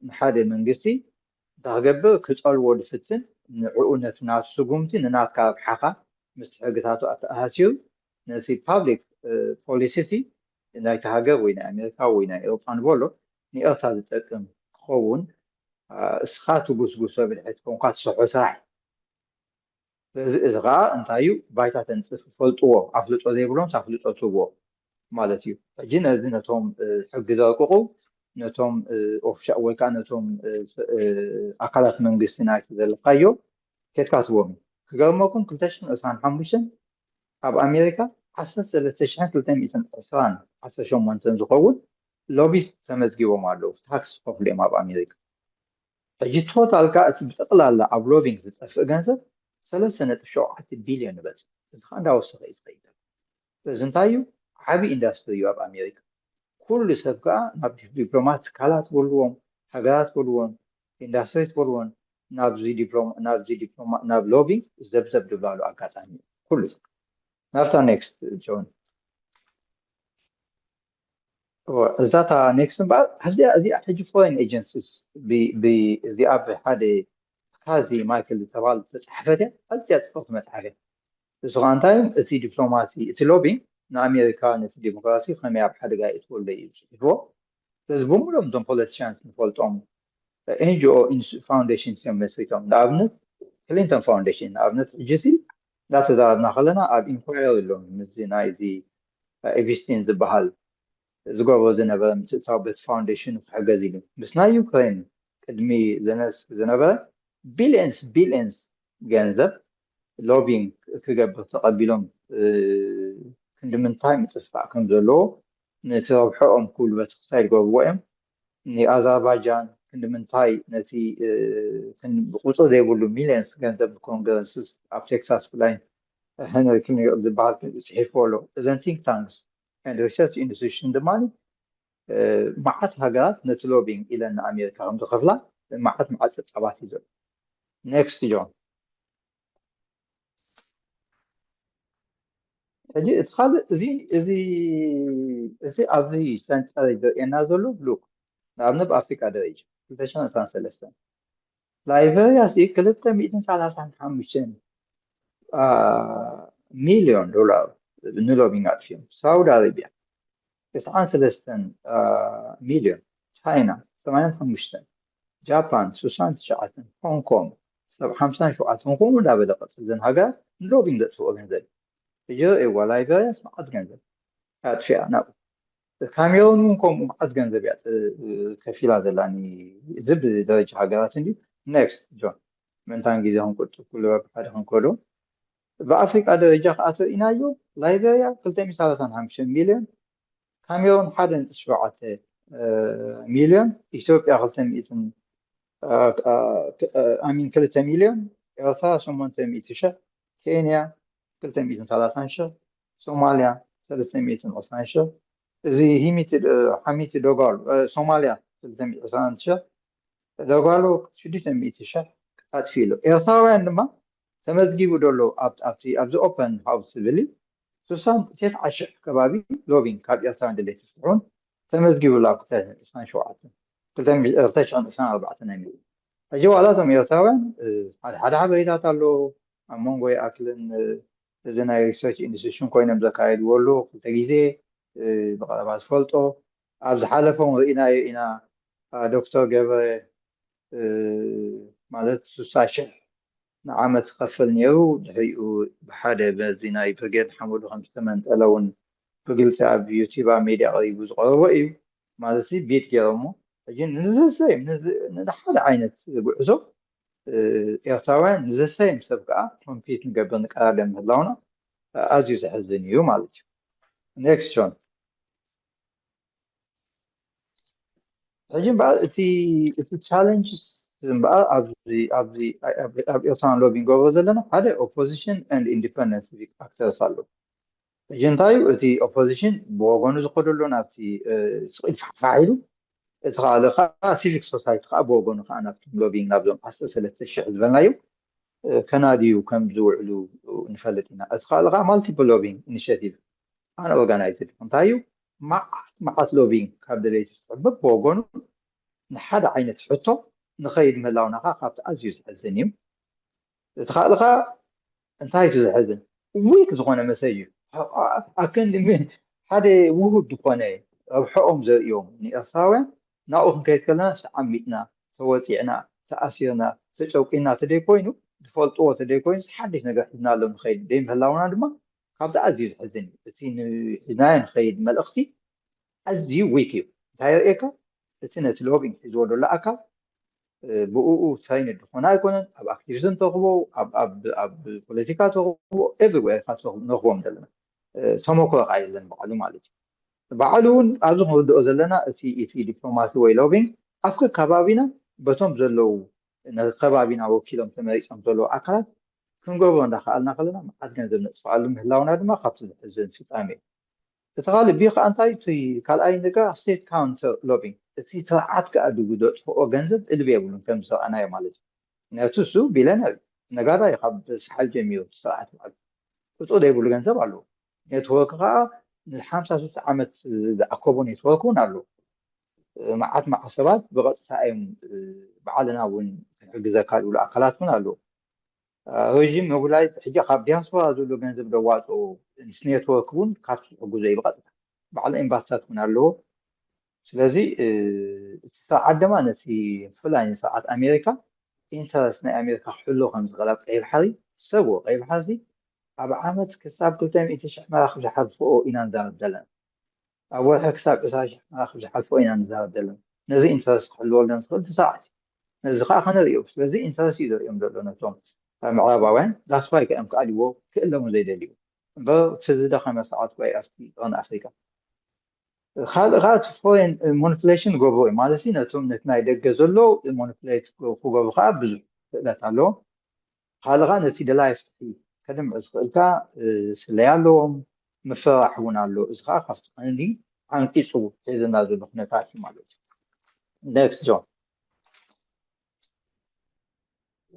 ንሓደ መንግስቲ ዝገብር ክፀልዎ ድፍትን ንዕኡ ነቲ ናብ ስጉምቲ ንናትካ ረብሓኻ ምስ ሕግታቱ ኣተኣሲሩ ነቲ ፓብሊክ ፖሊሲሲ ናይቲ ሃገር ወይ ናይ ኣሜሪካ ወይ ናይ ኤውሮጳ ንበሎ ንኤርትራ ዝጠቅም ክኸውን እስኻ ትጉስጉሶ ብድሕሪት ኮንካ ትሰርሖ ስራሕ እዚ ከዓ እንታይ እዩ ባይታ ተንፅፍ ፈልጥዎ ኣፍልጦ ዘይብሎም ኣፍልጦ ትህቦ ማለት እዩ ሕጂ ነዚ ነቶም ሕጊ ዘርቅቑ ነቶም ወይ ከዓ ነቶም ኣካላት መንግስቲ ናይቲ ዘለካዮ ከድካ ትቦም ክገርመኩም 225 ኣብ ኣሜሪካ 13220 ዝኸውን ሎቢስት ተመዝጊቦም ኣለዉ ታክስ ከፍልዮም ኣብ ኣሜሪካ ሕጂ ቶታል ከዓ እቲ ብጠቕላላ ኣብ ሎቢንግ ዝጠፍእ ገንዘብ 3.7 ቢልዮን ይበፅሕ እዚ ከዓ እንዳወሰኸ እዩ ዝኸይድ እዚ እንታይ እዩ ዓብዪ ኢንዳስትሪ እዩ ኣብ ኣሜሪካ ኩሉ ሰብ ከዓ ናብ ዲፕሎማት ትካላት በልዎም ሃገራት በልዎም ኢንዳስትሪስ በልዎን ናብ ሎቢንግ ዘብዘብ ድብላሉ ኣጋጣሚ ኩሉ ናብታ ኔክስት ጆን እዛታ ኔክስት እምበኣር እዚኣ ሕጂ ፎሬን ኤጀንሲስ እዚኣ ብሓደ ካዚ ማይክል ዝተባሃለ ዝተፃሕፈት እያ ኣዝያ ፅብቕቲ መፅሓፍ እያ እዚ ከዓ እንታይ እቲ ዲፕሎማሲ እቲ ሎቢንግ ንኣሜሪካ ነቲ ዲሞክራሲ ከመይ ኣብ ሓደጋ እትወልደ እዩ ፅሒፍዎ ስለዚ ብምሎም እዞም ፖለቲሽያንስ ንፈልጦም ኤንጂኦ ፋውንዴሽንስ እዮም መስሪቶም ንኣብነት كلينتون فاونديشن ابنت جيسي لا تزارنا خلنا اب انكوايري لهم مزينا ايزي ايفستين زبحال زغورو زنبا متتابت فاونديشن حاجه زي بس نا يوكرين قدمي زنبا بيلينز ገንዘብ ሎቢንግ ክገብር ተቐቢሎም ክንድምንታይ ምፅፍቃዕ ከም ዘለዎ ነቲ ረብሕኦም ጉልበት ክሳይ ዝገብርዎ እዮም ንኣዘርባይጃን ክንድምንታይ ነቲ ቁፅር ዘይብሉ ሚልዮንስ ገንዘብ ብኮንግረስስ ኣብ ቴክሳስ ብላይ هنري كيمي ዝበሃል ፅሒፍዎ ኣሎ እዘን ቲንክ ታንክስ and research institution ድማ መዓት ሃገራት ነቲ ሎቢንግ ኢለን ንኣሜሪካ ከም ዝኸፍላ መዓት ፀብፃባት እዩ ዘሎ ኔክስት ጆን ሕጂ እቲ ካልእ እዚ ኣብዚ ሰንጠረዥ ዘርእየና ዘሎ ሉክ ንኣብነት ብኣፍሪካ ደረጃ 2023 ላይቤርያ 235 ሚሊዮን ዶላር ንሎቢንግ ኣጥፍዮም ሳውዲ ኣረቢያ 93 ሚሊዮን ቻይና 85 ጃፓን 69 ሆንግ ኮንግ 57 ከምኡ እንዳበለ ቅፅል እዘን ሃገራት ንሎቢንግ ዘጥፍኦ ገንዘብ እዋ ላይቤርያስ መዓት ገንዘብ ኣጥፊያ ናብኡ ካሜሮን እውን ከምኡ መዓት ገንዘብ እያ ከፊላ ዘላኒ እዚ ብደረጃ ሃገራት እንዲ ኔክስት ጆን ምንታን ግዜ ክንቁጥብ ኩሉ ሓደ ክንከዶ በአፍሪካ ደረጃ ከአተኢናዮ ላይቤርያ 235 ሚሊዮን ካሜሮን 1.7 ሚሊዮን ኢትዮጵያ 200 ሚሊዮን ኤርትራ 800 ሺህ ኬንያ 230 ሺህ ሶማሊያ 320 ሺህ እዚ ሐሚቲ ዶጋሎ ሶማሊያ 320 ሺህ ዶጋሎ 600 ሺህ ኣጥፊሉ ኤርትራውያን ድማ ተመዝጊቡ ደሎ ኣብዚ ኦፕን ሃውስ ዝብል 9,000 ከባቢ ሎቢንግ ካብ ኤርትራ እንደለይ ትፍትሑን ተመዝጊቡላ 2024 ናይ ሚሉ ሕጂ ዋላ እቶም ኤርትራውያን ሓደ ሓበሬታት ኣሎ ኣብ መንጎ ኣክልን እዚ ናይ ሪሰርች ኢንስቲትዩሽን ኮይኖም ዘካየድዎ ኣሎ ክልተ ግዜ ብቐረባ ዝፈልጦ ኣብ ዝሓለፈም ርኢናዮ ኢና ዶክተር ገብረ ማለት 60,000 ንዓመት ክኸፍል ነይሩ ድሕሪኡ ብሓደ በዚ ናይ ብርጌድ ሓመዱ ከም ዝተመንጠለ እውን ብግልፂ ኣብ ዩቲብ ኣብ ሚድያ ቀሪቡ ዝቐረበ እዩ ማለት ቤት ገይሮሞ ሕጂ ንዘሰይም ንሓደ ዓይነት ጉዕዞ ኤርትራውያን ንዘሰይም ሰብ ከዓ ኮምፒት ንገብር ንቀራርብ ምህላውና ኣዝዩ ዘሕዝን እዩ ማለት እዩ ኔክስት ጆን ሕጂ እምበኣር እቲ ቻለንጅስ እምበኣር ኣብ ኤርትራን ሎቢንግ ገብሮ ዘለና ሓደ ኦፖዚሽን ኤንድ ኢንዲፐንደንት ሲቪክ ኣክተርስ ኣሎ ሕጂ እንታይ እዩ እቲ ኦፖዚሽን ብወገኑ ዝኸደሎ ናብቲ ስቂል ፋዕፋዒሉ እቲ ካልእ ከዓ ሲቪክ ሶሳይቲ ከዓ ብወገኑ ከዓ ናብቶም ሎቢንግ ናብዞም 13,000 ዝበልናዩ ከናድዩ ከም ዝውዕሉ ንፈልጥ ኢና እቲ ካልእ ከዓ ማልቲፕል ሎቢንግ ኢኒሽቲቭ ኣነ ኦርጋናይዝድ እንታይ እዩ መዓት ሎቢንግ ካብ ደለይቲ ዝትሕበብ ብወገኑ ንሓደ ዓይነት ሕቶ ንኸይድ ምህላውና ከዓ ካብቲ ኣዝዩ ዝሕዝን እዩ እቲ ካልእ ከዓ እንታይ እዩ ዝሕዝን ዊክ ዝኾነ መሰይ እዩ ኣከንዲ ሓደ ውሁድ ዝኾነ ረብሕኦም ዘርእዮም ንኤርትራውያን ናብኡ ክንከይድ ከለና ተዓሚጥና ተወፂዕና ተኣሲርና ተጨውቂና ተደይኮይኑ ዝፈልጥዎ ተደይኮይኑ ሓድሽ ነገር ሒዝና ኣሎ ንኸይድ ደይምህላውና ድማ ካብቲ ኣዝዩ ዝሕዝን እዩ እቲ ንሒዝናዮ ንኸይድ መልእኽቲ ኣዝዩ ዊክ እዩ እንታይ የርእየካ እቲ ነቲ ሎቢንግ ሒዝዎ ዘሎ ኣካል ብኡኡ ትሬይንድ ዝኾነ ኣይኮነን ኣብ ኣክቲቪዝም ተረኽቦ ኣብ ፖለቲካ ተረኽቦ ኤቭሪዌር ካ ንረኽቦም ዘለና ተመክሮ ከዓ የለን በዓሉ ማለት እዩ በዓሉ እውን ኣብዚ ክንርድኦ ዘለና እቲ ዲፕሎማሲ ወይ ሎቢንግ ኣብ ከባቢና በቶም ዘለው ነቲ ከባቢና ወኪሎም ተመሪፆም ዘለው ኣካላት ክንገብሮ እንዳከኣልና ከለና መዓት ገንዘብ ነጥፍኣሉ ምህላውና ድማ ካብቲ ዝሕዝን ፍፃሜ እዩ እቲ ካልእ ቢ ከዓ እንታይ እቲ ካልኣይ ነገር ስቴት ካውንተር ሎቢንግ እቲ ስርዓት ከዓ ድጉ ዘጥፍኦ ገንዘብ እልቢ የብሉን ከም ዝረኣናዮ ማለት እዩ ምክንያቱ እሱ ቢለነር ነጋዳይ ካብ ሰሓል ጀሚሩ ስርዓት ማለት ቁፅሪ ዘይብሉ ገንዘብ ኣለዎ ኔትወርክ ከዓ ን53 ዓመት ዝኣከቦ ኔትወርክ እውን ኣሎ መዓት ሰባት ብቐጥታ እዮም በዓልና እውን ክሕግዘካ ዝብሉ ኣካላት እውን ኣለዎ ረዥም መጉላይ ሕጂ ካብ ዲያስፖራ ዘሎ ገንዘብ ደዋፅኦ ምስ ኔትወርክ እውን ካብቲ ሕጉዞ እዩ ብቐጥታ በዓል ኤምባሲታት እውን ኣለዎ ስለዚ እቲ ስርዓት ድማ ነቲ ብፍላይ ንስርዓት ኣሜሪካ ኢንተረስት ናይ ኣሜሪካ ሕሉ ከም ዝቐለብ ቀይሕ ባሕሪ ሰብዎ ቀይሕ ባሕሪ ኣብ ዓመት ክሳብ 200,000 መራኽቢ ዝሓልፍኦ ኢና ንዛረብ ዘለና ኣብ ወርሒ ክሳብ 20,000 መራኽቢ ዝሓልፍኦ ኢና ንዛረብ ዘለና ነዚ ኢንተረስት ክሕልወልና ዝኽእል ትሰዓት ነዚ ከዓ ከነርእዮ ስለዚ ኢንተረስት እዩ ዘርእዮም ዘሎ ነቶም ምዕራባውያን ዳስዋይ ከ እዮም ክኣልይዎ ክእለሙ ዘይደልዩ እምበር እቲ ዝደኸመ ሰዓት ወይ ኣብቲ ቀን ኣፍሪካ ካልእ ከዓ እቲ ፎሬን ማኒፑሌሽን ገብሮ እዩ ማለት ነቶም ነቲ ናይ ደገ ዘሎ ማኒፑሌት ክገብሩ ከዓ ብዙሕ ክእለት ኣለዎ ካልእ ከዓ ነቲ ደላይ ፍትሒ ከድምዕ ዝኽእልካ ስለያ ኣለዎም ምፍራሕ እውን ኣሎ እዚ ከዓ ካብቲ ቀንዲ ዓንቂፁ ሒዝና ዘሎ ኩነታት እዩ ማለት እዩ ኔክስት ጆን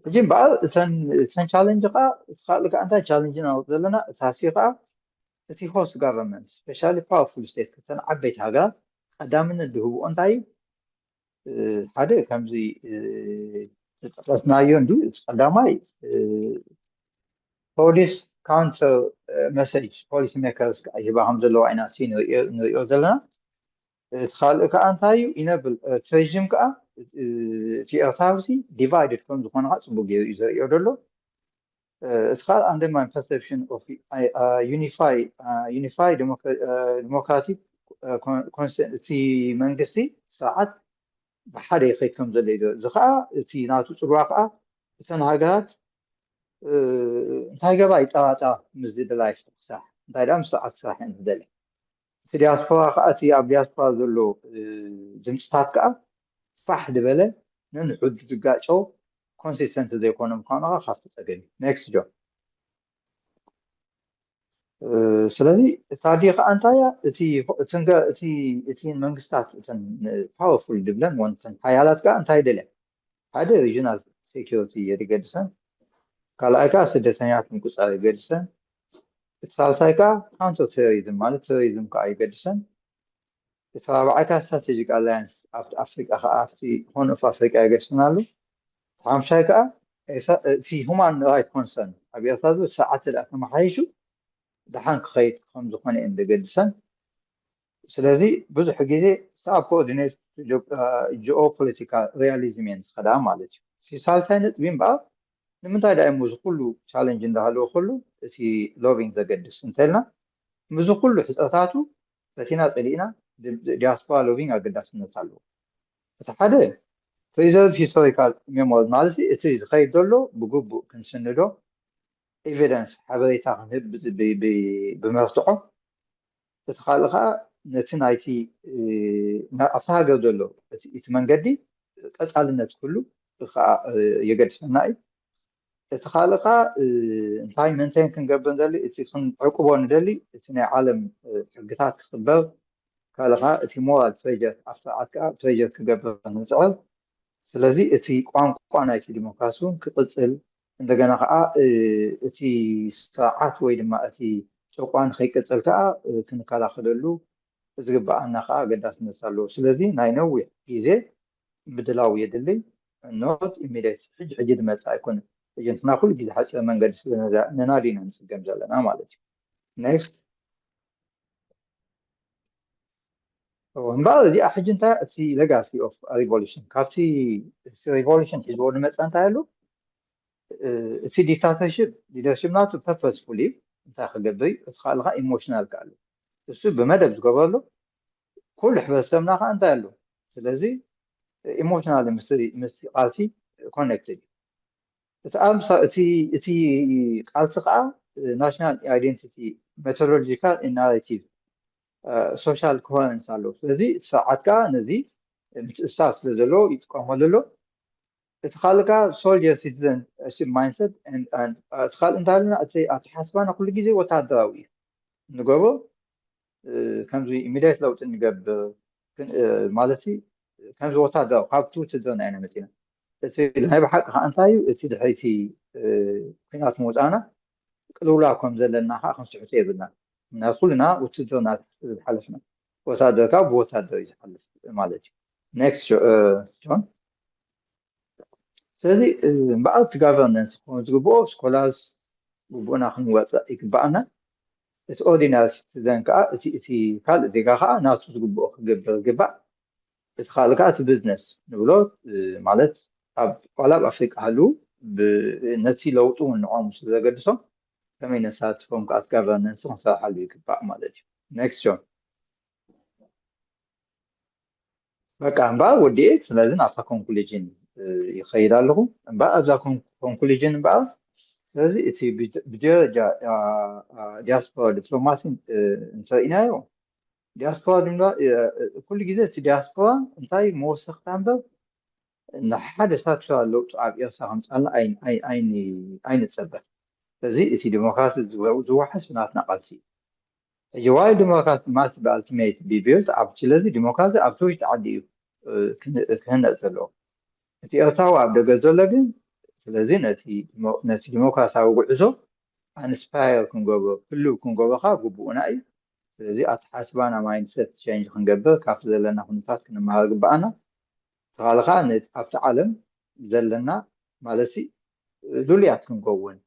እጂ እምበኣር እተን ቻሌንጅ ከዓ ካልእ ከዓ እንታይ ቻሌንጅ ናውፅ ዘለና እቲ ሃሲኡ ከዓ እቲ ሆስት ጋቨርንመንት ስፔሻሊ ፓወርፉል ስቴት እተን ዓበይቲ ሃገራት ቀዳምነት ዝህብኦ እንታይ እዩ ሓደ ከምዚ ዝጠቀስናዮ እንዲ ቀዳማይ ፖሊስ ካውንተር መሰጅ ፖሊሲ ሜከርስ ከዓ ይህባ ከም ዘለዋ ኢና ንሪኦ ዘለና እቲ ካልእ ከዓ እንታይ እዩ ኢነብል ቴሮሪዝም ከዓ እቲ ኤርትራዊ ዲቫይድድ ከም ዝኾነ ከዓ ፅቡቅ ገይሩ እዩ ዘርእዮ ዘሎ እቲ ካልእ undermine perception of unified democratic እቲ መንግስቲ ስርዓት ብሓደ ይኸይድ ከም ዘሎ እዩ እዚ ከዓ እቲ ናቱ ፅልዋ ከዓ እተን ሃገራት እንታይ ገባ ይጠራጠራ ምስ ዝደላይ ክሳሕ እንታይ ደኣ ምስ ስርዓት ስራሕ እየን ዝደልያ እቲ ዲያስፖራ ከዓ እቲ ኣብ ዲያስፖራ ዘሎ ድምፅታት ከዓ ፋሕ ዝበለ ነንሕዱ ዝጋጨው ኮንሲስተንት ዘይኮነ ምዃኑ ከዓ ካብቲ ፀገም እዩ ኔክስት ጆ ስለዚ ታዲ ከዓ እንታይ እቲ መንግስታት እተን ፓወርፉል ድብለን ወንተን ሓያላት ከዓ እንታይ ደልያ ሓደ ሪጅናል ሴኪሪቲ የገድሰን ካልኣይ ከዓ ስደተኛታት ምቁፃር ይገድሰን እቲ ሳልሳይ ከዓ ካውንተር ቴሮሪዝም ማለት ቴሮሪዝም ከዓ ይገድሰን እቲ ራብዓይ ከዓ ስትራቴጂክ ኣላያንስ ኣብቲ ኣፍሪቃ ከዓ ኣብቲ ሆርን ኦፍ ኣፍሪቃ ይገድሰና ኣሎ ሓምሻይ ከዓ እቲ ሁማን ራይት ኮንሰርን ኣብ ኤርትራ ዝብል ሰዓት ደኣ ተመሓይሹ ድሓን ክኸይድ ከም ዝኾነ እየን ዝገድሰን ስለዚ ብዙሕ ግዜ ሳብ ኮኦርዲኔት ጂኦ ፖለቲካል ሪያሊዝም እየን ዝኸዳ ማለት እዩ እቲ ሳልሳይ ነጥቢ እምበኣር ንምንታይ ዳ እሞ እዚ ኩሉ ቻሌንጅ እንዳሃለዎ ከሉ እቲ ሎቢንግ ዘገድስ እንተልና ምዚ ኩሉ ሕፀታቱ በቲና ፀሊእና ዲያስፖራ ሎቢንግ ኣገዳስነት ኣለዎ እቲ ሓደ ፕሪዘርቭ ሂስቶሪካል ሜሞሪ ማለት እቲ ዝኸይድ ዘሎ ብግቡእ ክንስንዶ ኤቪደንስ ሓበሬታ ክንህብ ብመርትዖ እቲ ካልእ ከዓ ነቲ ናይቲ ኣብቲ ሃገር ዘሎ እቲ መንገዲ ቀፃልነት ኩሉ ከዓ የገድሰና እዩ እቲ ካልእ ከዓ እንታይ መንተን ክንገብር ንደሊ እቲ ክንዕቅቦ ንደሊ እቲ ናይ ዓለም ሕግታት ክኽበር ካልእ ከዓ እቲ ሞራል ፕሬጀር ኣብ ስርዓት ከዓ ፕሬጀር ክገብር ንፅዕር ስለዚ እቲ ቋንቋ ናይቲ ዲሞክራሲ እውን ክቅፅል እንደገና ከዓ እቲ ስርዓት ወይ ድማ እቲ ጨቋን ከይቅፅል ከዓ ክንከላኸለሉ ዝግባኣና ከዓ ኣገዳስነት ኣለዎ ስለዚ ናይ ነዊሕ ግዜ ምድላው የድሊ ኖት ኢሚድየት ሕጂ ዝመፅእ ኣይኮነን እጀንትና ኩሉ ግዜ ሓፂረ መንገዲ ስለነናዲና ንፅገም ዘለና ማለት እዩ ኔክስት እምበኣር እዚኣ ሕጂ እንታይ እቲ ሌጋሲ ኦፍ ሪቮሉሽን ካብቲ ሪቮሉሽን ሒዝዎ ንመፀ እንታይ ኣሎ እቲ ዲክታተርሽፕ ሊደርሽፕ ናቱ ፐርፐስፉሊ እንታይ ክገብር እዩ እቲ ካልእ ከዓ ኢሞሽናል ከዓ ኣሎ እሱ ብመደብ ዝገበረሉ ኩሉ ሕብረተሰብና ከዓ እንታይ ኣሎ ስለዚ ኢሞሽናል ምስ ቃልሲ ኮኔክትድ እዩ እቲ ቃልሲ ከዓ ናሽናል አይደንቲቲ ሜቶዶሎጂካል ናሬቲቭ ሶሻል ኮሄረንስ ኣለዎ ስለዚ ስርዓት ከዓ ነዚ ምትእስሳር ስለ ዘለዎ ይጥቀመሉ ኣሎ እቲ ካልእ ከዓ ሶልጀር ሲቲዘንሺፕ ማይንድሰት እቲ ካልእ እንታይ ኣለና እቲ ኣተሓሳስባና ኩሉ ግዜ ወታደራዊ እዩ ንገብሮ ከምዚ ኢሚድየት ለውጢ ንገብር ማለት ከምዚ ወታደራዊ ካብቲ ውትድርና ኢና መፂና እቲ ናይ ብሓቂ ከዓ እንታይ እዩ እቲ ድሕሪቲ ኩናት ምውፃእና ቅልውላው ከም ዘለና ከዓ ክንስሕቶ የብልና ምክንያቱ ኩልና ውትድርና ዝሓለፍና ወታደር ከዓ ብወታደር እዩ ዝሓልፍ ማለት እዩ ኔክስት ጆን ስለዚ እምበኣር እቲ ጋቨርነንስ ክኸውን ዝግብኦ ስኮላርስ ግቡእና ክንወፅእ ይግባኣና እቲ ኦርዲናሪ ሲቲዘን ከዓ እቲ ካልእ ዜጋ ከዓ ናቱ ዝግብኦ ክገብር ይግባእ እቲ ካልእ ከዓ እቲ ቢዝነስ ንብሎ ማለት قلب أفريقيا هلو بنتي لوطو ونعوم سلقدسهم كم ينساتفهم كات governance ونسال حلو يكبع مالتي next John በቃ እምባ ወዲት ስለዚህ ናታ ኮንክሉዥን ይኸይዳለሁ እምባ አብዛ ኮንክሉዥን እምባ ስለዚህ እቲ ብደረጃ ዲያስፖራ ዲፕሎማሲ እንሰኢናዮ ዲያስፖራ ድማ ኩሉ ግዜ እቲ ዲያስፖራ እንታይ መወሰኽታ እምበር ንሓደ ሰባት ለውጡ ኣብ ኤርትራ ከምፃልና ኣይንፀበል ስለዚ እቲ ዲሞክራሲ ዝወሓስ ናትና ቃልሲ የዋይ ዲሞክራሲ ማስ በአልቲሜት ቢቢልድ ኣብ ስለዚ ዲሞክራሲ ኣብ ትውሽጢ ዓዲ እዩ ክህነፅ ዘለዎ እቲ ኤርትራዊ ኣብ ደገ ዘሎ ግን ስለዚ ነቲ ዲሞክራሲያዊ ጉዕዞ ኣንስፓየር ክንገብሮ ህልው ክንገብሮ ከዓ ግቡእና እዩ ስለዚ ኣተሓስባና ማይንድሴት ቼንጅ ክንገብር ካብቲ ዘለና ኩነታት ክንመሃር ግባኣና ተኻሊ ከዓ ኣብቲ ዓለም ዘለና ማለት ዱልያት ክንከውን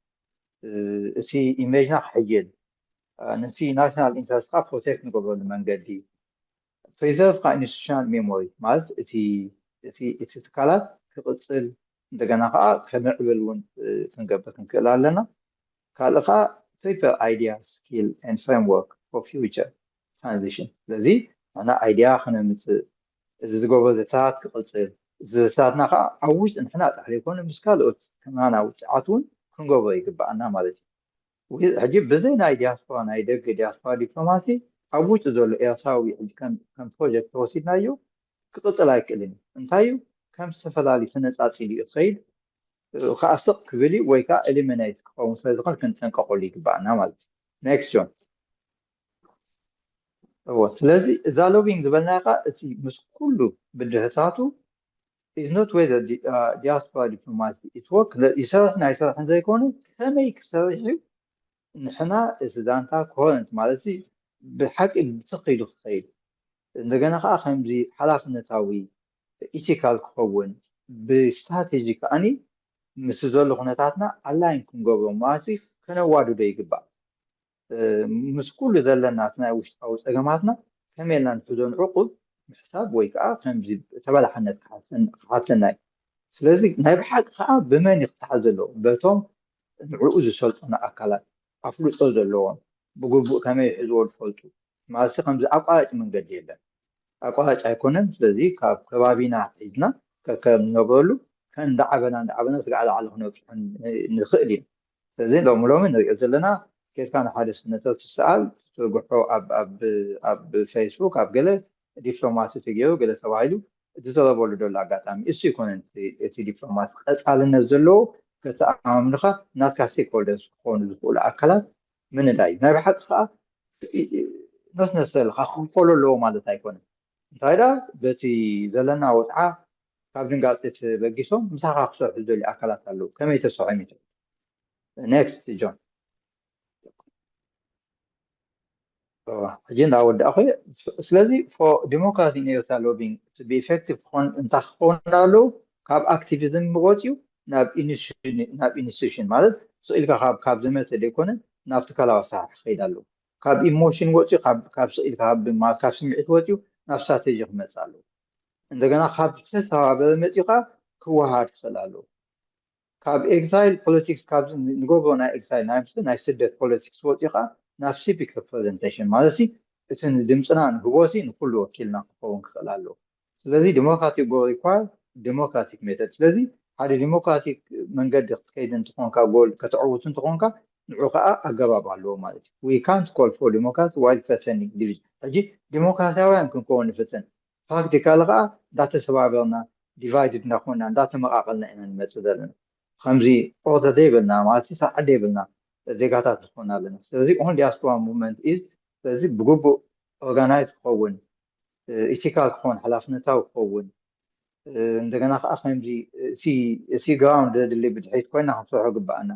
እቲ ኢሜጅና ክሕይል ነቲ ናሽናል ኢንትረስት ከዓ ፕሮቴክት ንገብረሉ መንገዲ ፕሪዘርቭ ከዓ ኢንስቲቱሽናል ሜሞሪ ማለት እቲ ትካላት ክቅፅል እንደገና ከዓ ከመዕብል እውን ክንገብር ክንክእል ኣለና ካልእ ከዓ ፔፐር አይዲያ ስኪል ኤንድ ፍሬምወርክ ፎር ፊውቸር ትራንዚሽን ስለዚ ንሕና አይዲያ ክነምፅእ እዚ ዝገብሮ ዘታት ክቅፅል ዘታትና ከዓ ኣብ ውሽጢ ንሕና ጣሕሊ ይኮነ ምስ ካልኦት ከማና ውፅዓት እውን ክንገብሮ ይግባኣና ማለት እዩ ሕጂ ብዘይ ናይ ዲያስፖራ ናይ ደገ ዲያስፖራ ዲፕሎማሲ ኣብ ውሽጢ ዘሎ ኤርትራዊ ከም ፕሮጀክት ተወሲድናዮ ክቅፅል ኣይክእልን እንታይ እዩ ከም ዝተፈላለዩ ተነፃፂሉ እዩ ትኸይድ ከዓ ስቕ ክብል ወይ ከዓ ኤሊሚኔት ክኸውን ስለዝኽእል ክንጠንቀቐሉ ይግባኣና ማለት እዩ ኔክስት ጆን ስለዚ እዛ ሎቢንግ ዝበልና ከዓ እቲ ምስ ኩሉ ብድህታቱ is not whether diaspora diplomacy it work ይሰርሕ ናይ ሰርሕን ዘይኮነ ከመይ ክሰርሕ እዩ ንሕና እዚ ዛንታ ኮረንት ማለት ብሓቂ ብትኽኢሉ ክኸይድ እንደገና ከዓ ከምዚ ሓላፍነታዊ ኢቲካል ክኸውን ብስትራቴጂ ከዓኒ ምስ ዘሎ ኩነታትና ኣላይን ክንገብሮ ማለት ከነዋድዶ ይግባእ ምስ ኩሉ ዘለና ናይ ውሽጣዊ ፀገማትና ከመይ ኢልና ንሕዞ ንዕቁብ ምሕሳብ ወይ ከዓ ከምዚ ተበላሕነት ክሓተና እዩ ስለዚ ናይ ብሓቂ ከዓ ብመን ይክተሓዝ ዘለዎ በቶም ንዕኡ ዝሰልጡና ኣካላት ኣፍልጦ ዘለዎም ብግቡእ ከመይ ይሕዝዎ ዝፈልጡ ማለት ከምዚ ኣቋራጭ መንገዲ የለን ኣቋራጭ ኣይኮነን ስለዚ ካብ ከባቢና ሒዝና ከከም ንነብረሉ እንዳዓበና ስጋዕ ላዕሊ ክነብፅሑ ንኽእል እዩ ስለዚ ሎሚ ንሪኦ ዘለና ኬድካ ንሓደ ስነተር ትሰኣል ትርግሖ ኣብ ፌስቡክ ኣብ ገለ ዲፕሎማሲ ተገይሩ ገለ ተባሂሉ ዝዘረበሉ ዘሎ ኣጋጣሚ እሱ ይኮነን እቲ ዲፕሎማሲ ቀፃልነት ዘለዎ ከተኣማምንኻ ናትካ ስቴክሆልደርስ ክኾኑ ዝኽእሉ ኣካላት ምንዳይ ናይ ብሓቂ ከዓ ነስነሰልካ ክኽፈሉ ኣለዎ ማለት ኣይኮነን እንታይ ዳ በቲ ዘለና ወፅዓ ካብ ድንጋፀት በጊሶም ምሳኻ ክሰርሑ ዝደልዩ ኣካላት ኣለዉ ከመይ ተሰርሖም እዩ ኔክስት ጆን ሕጂ እንዳወዳእኹ ስለዚ ዲሞክራሲ ኤርትራ ሎቢንግ ብኢፌክቲቭ ክኾን እንታይ ክኸውን ኣለዉ ካብ ኣክቲቪዝም ወፅዩ ናብ ኢንስቲቱሽን ማለት ስኢልካ ካብ ዘመተ ደይኮነን ናብ ትካላዊ ስራሕ ክኸይድ ኣለዉ ካብ ኢሞሽን ወፅዩ ካብ ስኢልካ ካብ ስምዒት ወፅዩ ናብ ስትራቴጂ ክመፅእ ኣለዉ እንደገና ካብ ዝተሰባበረ መፅኡ ከዓ ክወሃድ ክኽእል ኣለዉ ካብ ኤግዛይል ፖለቲክስ ካብ ንገብሮ ናይ ኤግዛይል ናይ ስደት ፖለቲክስ ወፅዩ ከዓ ናብ ሲቪክ ሪፕሬዘንቴሽን ማለት እቲ ድምፅና ንህቦሲ ንኩሉ ወኪልና ክኸውን ክኽእል ኣለዉ ስለዚ ዲሞክራቲክ ጎል ሪኳር ዲሞክራቲክ ሜተድ ስለዚ ሓደ ዲሞክራቲክ መንገዲ ክትከይድ እንትኾንካ ጎል ከተዕውት እንትኾንካ ንዑ ከዓ ኣገባብ ኣለዎ ማለት እዩ ዊ ካንት ኮል ፎር ዲሞክራሲ ዋይል ፕሬተንዲንግ ዲቪዥን ሕጂ ዲሞክራሲያውያን ክንከውን ንፍትን ፕራክቲካሊ ከዓ እንዳተሰባበርና ዲቫይድድ እንዳኮንና እንዳተመቃቐልና ኢና ንመፅእ ዘለና ከምዚ ኦርደር ዘይብልና ማለት ስርዓት ዘይብልና ዜጋታት ንኾን ኣለና ስለዚ ኦን ዲያስፖራ ሙቭመንት ኢዝ ስለዚ ብግቡእ ኦርጋናይዝ ክኸውን ኢቲካል ክኸውን ሓላፍነታዊ ክኸውን እንደገና ከዓ ከምዚ እቲ ግራውንድ ዘድሊ ብድሕሪት ኮይና ክንሰርሖ ግባኣና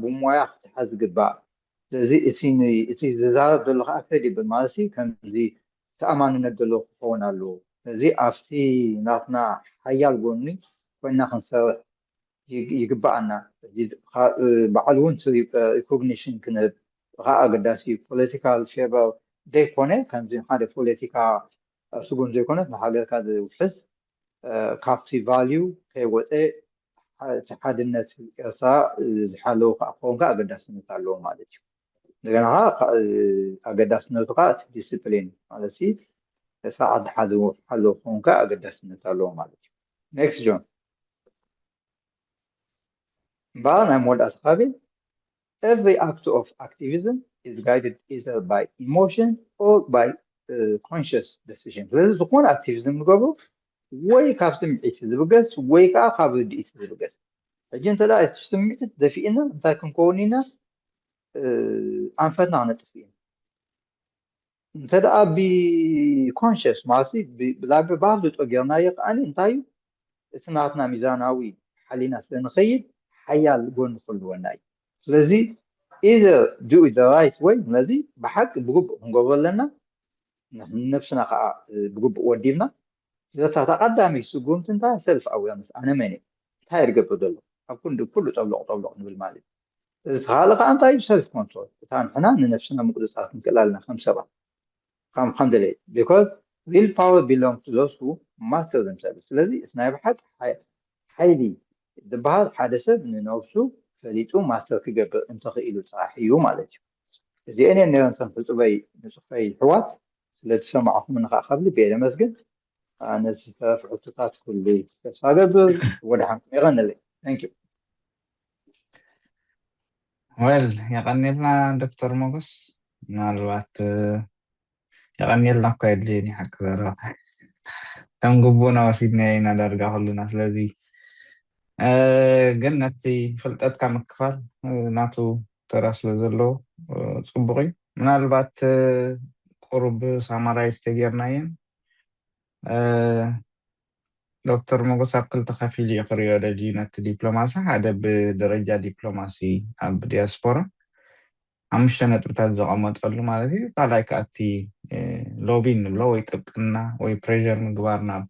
ብሞያ ክትሓዝ ግባእ ስለዚ እቲ ዝዛረብ ዘሎ ከዓ ክረዲብል ማለት ከምዚ ተኣማንነት ዘለዎ ክኸውን ኣለዎ ስለዚ ኣብቲ ናትና ሓያል ጎኒ ኮይና ክንሰርሕ ይግባኣና በዓል እውን ሪኮግኒሽን ክንህብ ከዓ ኣገዳሲ ፖለቲካል ፌቨር ዘይኮነ ከምዚ ሓደ ፖለቲካ ስጉም ዘይኮነ ንሃገርካ ዝውሕዝ كافتي فاليو كي وطي حادنت إرتا زحالو كأخون كأقداسنة اللو مالتي لأنها أقداسنة قات ديسيبلين مالتي ساعد حالو خون كأقداسنة اللو مالتي next John بعد مود أصحابي every act of activism is guided either by emotion or by conscious decision. ስለዚህ ዝኾነ activism ንገብሮ ወይ ካብ ስምዒት ዝብገስ ወይ ከዓ ካብ ርድኢት ዝብገስ ሕጂ እንተዳ እቲ ስምዒት ደፊእና እንታይ ክንከውን ኢና ኣንፈትና ክነጥፍ ኢና እንተደኣ ብኮንሽስ ማለት ብኣብዝጦ ጌርናዮ ከዓኒ እንታይ እዩ እቲ ናትና ሚዛናዊ ሓሊና ስለንኸይድ ሓያል ጎኒ ክህልወና እዩ ስለዚ either do it the right way ስለዚ ብሓቂ ብግቡእ ክንገብሮ ኣለና ነፍስና ከዓ ብግቡእ ወዲብና ስለታ ተቐዳሚ ስጉምቲ እንታይ ሰልፍ ኣዌርነስ ኣነ መን እንታይ ይርገብር ዘሎ ኣብ ኩሉ ጠብሎቕ ንብል ማለት እዩ እቲ ካልእ ከዓ እንታይ እዩ ሰልፍ ኮንትሮል እታ ንሕና ንነፍስና ምቁፅፃር ክንክእል ኣለና ከም ሰባት ከም ደለይ because real power belongs to those who master themselves ስለዚ እቲ ናይ ብሓቂ ሓይሊ ዝበሃል ሓደ ሰብ ንነብሱ ፈሊጡ ማስተር ክገብር እንተኽኢሉ ጥራሕ እዩ ማለት እዩ እዚአን ነረንተን ፍልጥበይ ንፅፈይ ሕዋት ስለተሰማዕኹም ንኸዓ ካብ ልበ ለመስግን ኣነ ዝተፍዕቱታት ኩሉ ተስፋ ገብር ወድሓንኩም ይቐንለይ ታንክ ዩ ወል የቀኒልና ዶክተር ሞገስ ምናልባት የቀኒልና እኳ የድልየኒ ሓቂ ዘረባ ከም ግቡእና ወሲድና ኢና ዳርጋ ኩሉና ስለዚ ግን ነቲ ፍልጠትካ ምክፋል ናቱ ተራ ስለ ዘለዎ ፅቡቅ እዩ ምናልባት ቁሩብ ሳማራይዝ ተጌርናየን ዶክተር ሞገስ ኣብ ክልተ ከፊሉ እዩ ክሪኦ ደልዩ ነቲ ዲፕሎማሲ ሓደ ብደረጃ ዲፕሎማሲ ኣብ ዲያስፖራ 5 ነጥብታት ዘቐመጠሉ ማለት እዩ ካልኣይ ከዓ እቲ ሎቢ ንብሎ ወይ ጥብቅና ወይ ፕሬዠር ምግባር ናብ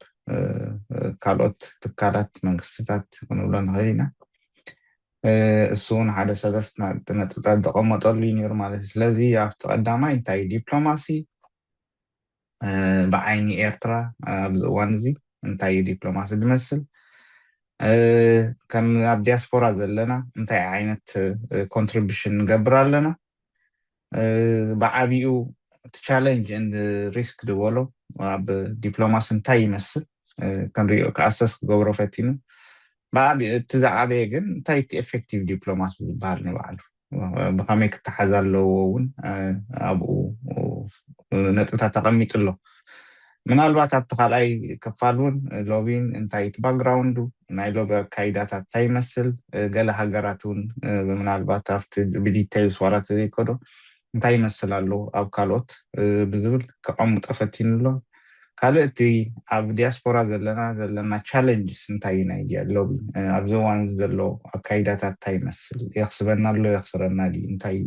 ካልኦት ትካላት መንግስትታት ክንብሎ ንኽእል ኢና እሱ እውን ሓደ 3 ነጥብታት ዘቐመጠሉ እዩ ነይሩ ማለት እዩ ስለዚ ኣብቲ ቀዳማይ እንታይ ዲፕሎማሲ ብዓይኒ ኤርትራ ኣብዚ እዋን እዚ እንታይ እዩ ዲፕሎማሲ ዝመስል ከም ኣብ ዲያስፖራ ዘለና እንታይ ዓይነት ኮንትሪቢሽን ንገብር ኣለና ብዓቢኡ እቲ ቻሌንጅ ኤንድ ሪስክ ዝበሎ ኣብ ዲፕሎማሲ እንታይ ይመስል ክንሪኦ ክኣሰስ ክገብሮ ፈቲኑ እቲ ዝዓበየ ግን እንታይ እቲ ኤፌክቲቭ ዲፕሎማሲ ዝበሃል ንባዕሉ ብኸመይ ክተሓዝ ኣለዎ እውን ኣብኡ ነጥብታት ተቐሚጡ ኣሎ ምናልባት ኣብቲ ካልኣይ ክፋል እውን ሎቢን እንታይ እቲ ባክግራውንዱ ናይ ሎቢ ኣካይዳታት እንታይ ይመስል ገለ ሃገራት እውን ምናልባት ኣብቲ ብዲቴይልስ ዋላ ተዘይከዶ እንታይ ይመስል ኣሎ ኣብ ካልኦት ብዝብል ከቐምጦ ፈቲኑ ኣሎ ካልእ እቲ ኣብ ዲያስፖራ ዘለና ቻሌንጅስ እንታይ እዩ ናይ ሎቢ ኣብዚ እዋን ዘሎ ኣካይዳታት እንታይ ይመስል የኽስበና ኣሎ የኽስረና ድዩ እንታይ እዩ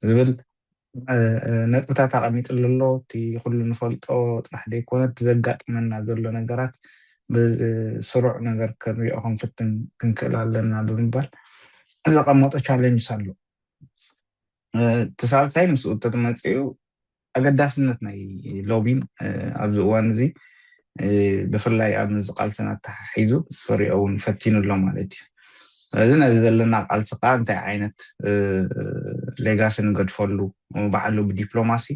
ዝብል ነጥብታት ኣቐሚጡሉ ኣሎ እቲ ኩሉ ንፈልጦ ጥራሕ ደይኮነ እቲ ዘጋጥመና ዘሎ ነገራት ብስሩዕ ነገር ክንሪኦ ክንፍትን ክንክእል ኣለና ብምባል ዘቐመጦ ቻሌንጅስ ኣሎ እቲ ሳልሳይ ምስኡ ተመፂኡ ኣገዳስነት ናይ ሎቢን ኣብዚ እዋን እዚ ብፍላይ ኣብ ቃልስና ተሓሒዙ ክሪኦ እውን ፈቲኑ ኣሎ ማለት እዩ ስለዚ ነዚ ዘለና ቃልሲ ከዓ እንታይ ዓይነት ሌጋሲ ንገድፈሉ ባዕሉ ብዲፕሎማሲ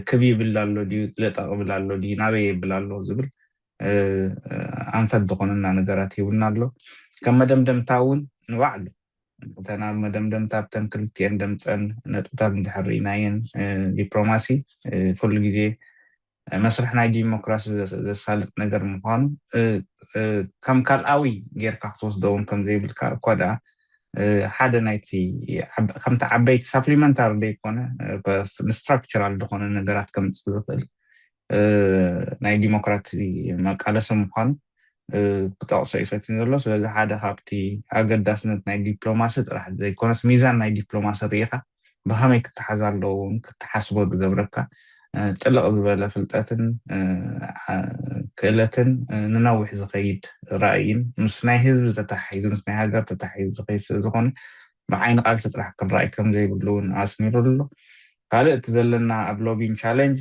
ክብ ይብል ኣሎ ድዩ ለጠቕ ብል ኣሎ ድዩ ናበይ ይብል ኣሎ ዝብል ኣንፈት ዝኾነና ነገራት ይብልና ኣሎ ከም መደምደምታ እውን ንባዕሉ እታ ናብ መደምደምታ ኣብተን ክልቲአን ደምፀን ነጥብታት እንድሕር ርኢናየን ዲፕሎማሲ ኩሉ ግዜ መስርሕ ናይ ዲሞክራሲ ዘሳልጥ ነገር ምዃኑ ከም ካልኣዊ ጌርካ ክትወስዶ እውን ከምዘይብልካ እኳ ደኣ ሓደ ናይቲ ከምቲ ዓበይቲ ሳፕሊመንታሪ ደይኮነ ስትራክቸራል ዝኾነ ነገራት ከምፅእ ዝኽእል ናይ ዲሞክራሲ መቃለሲ ምዃኑ ክጠቕሶ ይፈትን ዘሎ ስለዚ ሓደ ካብቲ ኣገዳስነት ናይ ዲፕሎማሲ ጥራሕ ዘይኮነስ ሚዛን ናይ ዲፕሎማሲ ርኢኻ ብኸመይ ክትሓዝ ኣለዎ እውን ክትሓስቦ ዝገብረካ ጥልቕ ዝበለ ፍልጠትን ክእለትን ንነዊሕ ዝኸይድ ራእይን ምስ ናይ ህዝቢ ተተሓሒዙ ምስ ናይ ሃገር ተተሓሒዙ ዝኸይድ ስለዝኾነ ብዓይኒ ቃልሲ ጥራሕ ክረኣይ ከምዘይብሉ እውን ኣስሚሩ ኣሎ ካልእ እቲ ዘለና ኣብ ሎቢን ቻሌንጅ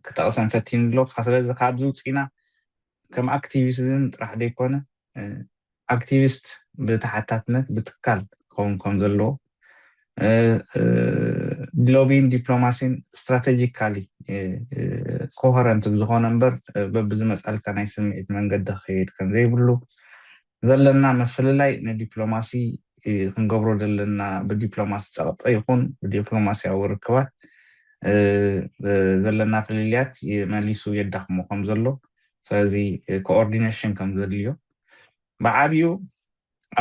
ክጠቕሰን ፈቲኑ ኣሎ ስለዚ ካብዚ ውፅኢና ከም ኣክቲቪስትን ጥራሕ ደይኮነ ኣክቲቪስት ብተሓታትነት ብትካል ክኸውን ከም ዘለዎ ሎቢን ዲፕሎማሲን ስትራቴጂካሊ ኮሄረንት ብዝኾነ እምበር በብዝመፃልካ ናይ ስምዒት መንገዲ ክኸይድ ከም ዘይብሉ ዘለና መፍልላይ ንዲፕሎማሲ ክንገብሮ ዘለና ብዲፕሎማሲ ፀቕጠ ይኹን ብዲፕሎማሲያዊ ርክባት ዘለና ፍልልያት መሊሱ የዳኽሞ ከም ዘሎ ስለዚ ኮኦርዲኔሽን ከም ዘድልዮ ብዓብዩ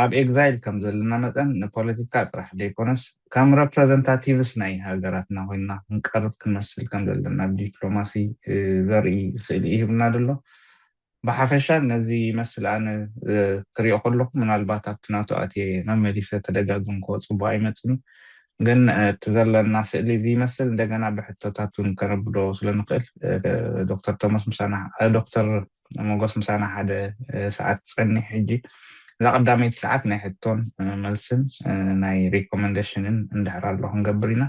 ኣብ ኤግዛይል ከም ዘለና መጠን ንፖለቲካ ጥራሕ ደይኮነስ ከም ረፕረዘንታቲቭስ ናይ ሃገራትና ኮይና ክንቀርብ ክንመስል ከም ዘለና ብዲፕሎማሲ ዘርኢ ስእሊ ይህብና ደሎ ብሓፈሻ ነዚ ይመስል ኣነ ክሪኦ ከለኹ ምናልባት ኣብቲ ናቱ ኣትየ መመሊሰ ተደጋግም ክወፅቦ ኣይመፅን ግን እቲ ዘለና ስእሊ እዚ ይመስል እንደገና ብሕቶታቱን ከነብዶ ስለንኽእል ዶክተር ሞጎስ ምሳና ሓደ ሰዓት ፀኒሕ ሕጂ እዛ ቀዳመይቲ ሰዓት ናይ ሕቶን መልስን ናይ ሪኮመንዴሽንን እንድሕር ኣሎ ክንገብር ኢና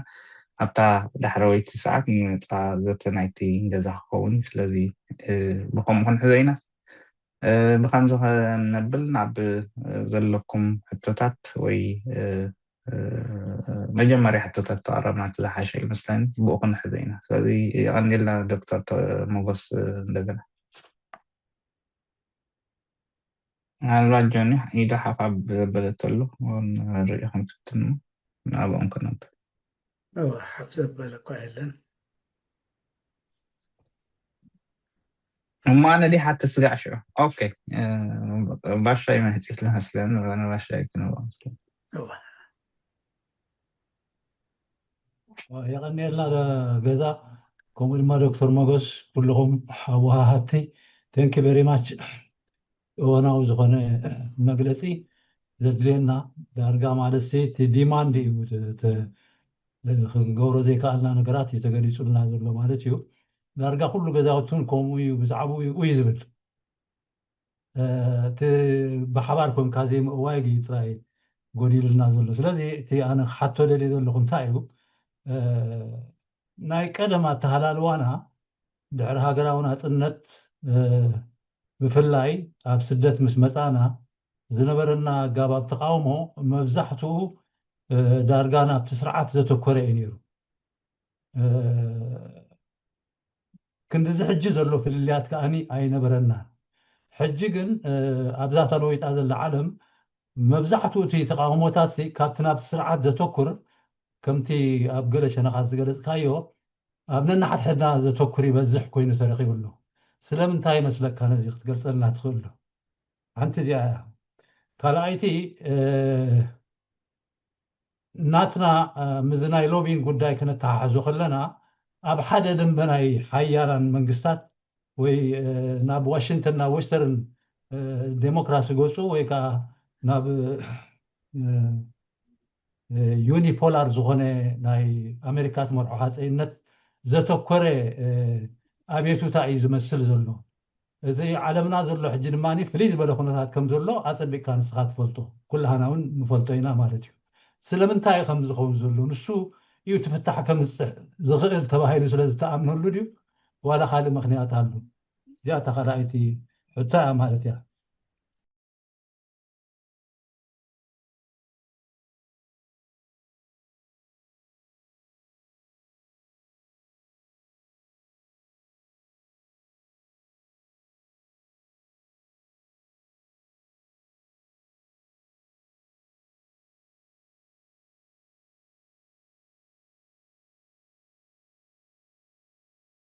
ኣብታ ዳሕረወይቲ ሰዓት ንፃ ዘተ ናይቲ ገዛ ክኸውን ስለዚ ብከምኡ ክንሕዘ ኢና ብከምዚ ከነብል ናብ ዘለኩም ሕቶታት ወይ መጀመርያ ሕቶታት ተቐረብና ዝሓሸ ይመስለኒ ብኡ ክንሕዘ ኢና ስለዚ ይቐኒልና ዶክተር ሞጎስ እንደገና ምናልባት ጆኒ ኢዳ ሓፋብ ዘበለት ኣሎ ንሪኢኹም ፍትን ንኣብኦም ክነብር ሓፍ ዘበለ እኳ የለን እሞ ኣነ ዲ ሓተ ስጋዕ ሽዑ ኦኬ ባሻይ መህፂት ዝመስለኒ ኣነ ባሻይ ክነብኦም መስለኒ የቀኒየልና ገዛ ከምኡ ድማ ዶክተር ሞጎስ ኩልኹም ወሃሃቲ ቴንክ ቨሪ ማች እዋናዊ ዝኾነ መግለፂ ዘድልየና ዳርጋ ማለት እቲ ዲማንድ እዩ ክንገብሮ ዘይከኣልና ነገራት እዩ ተገሊፁልና ዘሎ ማለት እዩ ዳርጋ ኩሉ ገዛውትን ከምኡ እዩ ብዛዕባኡ እዩ ዝብል እቲ ብሓባር ኮንካ ዘይምእዋይ እዩ ጥራይ ጎዲሉልና ዘሎ ስለዚ እቲ ኣነ ክሓቶ ደልየ ዘለኹ እንታይ እዩ ናይ ቀደም ኣተሃላልዋና ድሕሪ ሃገራዊ ናፅነት ብፍላይ ኣብ ስደት ምስ መፃና ዝነበረና ኣጋባብ ተቃውሞ መብዛሕትኡ ዳርጋ ናብቲ ስርዓት ዘተኮረ እዩ ነይሩ ክንዲዚ ሕጂ ዘሎ ፍልልያት ከዓኒ ኣይነበረና ሕጂ ግን ኣብዛ ተለዊጣ ዘላ ዓለም መብዛሕትኡ እቲ ተቃውሞታት ካብቲ ናብቲ ስርዓት ዘተኩር ከምቲ ኣብ ገለ ሸነኻት ዝገለፅካዮ ኣብ ነናሓድሕድና ዘተኩር ይበዝሕ ኮይኑ ተረኺቡ ኣሎ ስለምንታይ መስለካ ነዚ ክትገልፀልና ትኽእል ዶ ሓንቲ እዚኣ እያ ካልኣይቲ ናትና ምዝ ናይ ሎቢን ጉዳይ ክነተሓሕዞ ከለና ኣብ ሓደ ደንበ ናይ ሓያላን መንግስታት ወይ ናብ ዋሽንተን ናብ ወስተርን ዴሞክራሲ ገፁ ወይ ከዓ ናብ ዩኒፖላር ዝኾነ ናይ ኣሜሪካት መርሖ ሃፀይነት ዘተኮረ ኣብየቱታ እዩ ዝመስል ዘሎ እዚ ዓለምና ዘሎ ሕጂ ድማኒ ፍልይ ዝበለ ኩነታት ከም ዘሎ ኣፀቢቕካ ንስኻ ትፈልጦ ኩላህና እውን ንፈልጦ ኢና ማለት እዩ ስለምንታይ ከም ዝኸውን ዘሎ ንሱ እዩ ትፍታሕ ከምፅሕ ዝኽእል ተባሂሉ ስለ ዝተኣምነሉ ድዩ ዋላ ካልእ ምክንያት ኣሎ እዚኣ ተኻልኣይቲ ሕቶ እያ ማለት እያ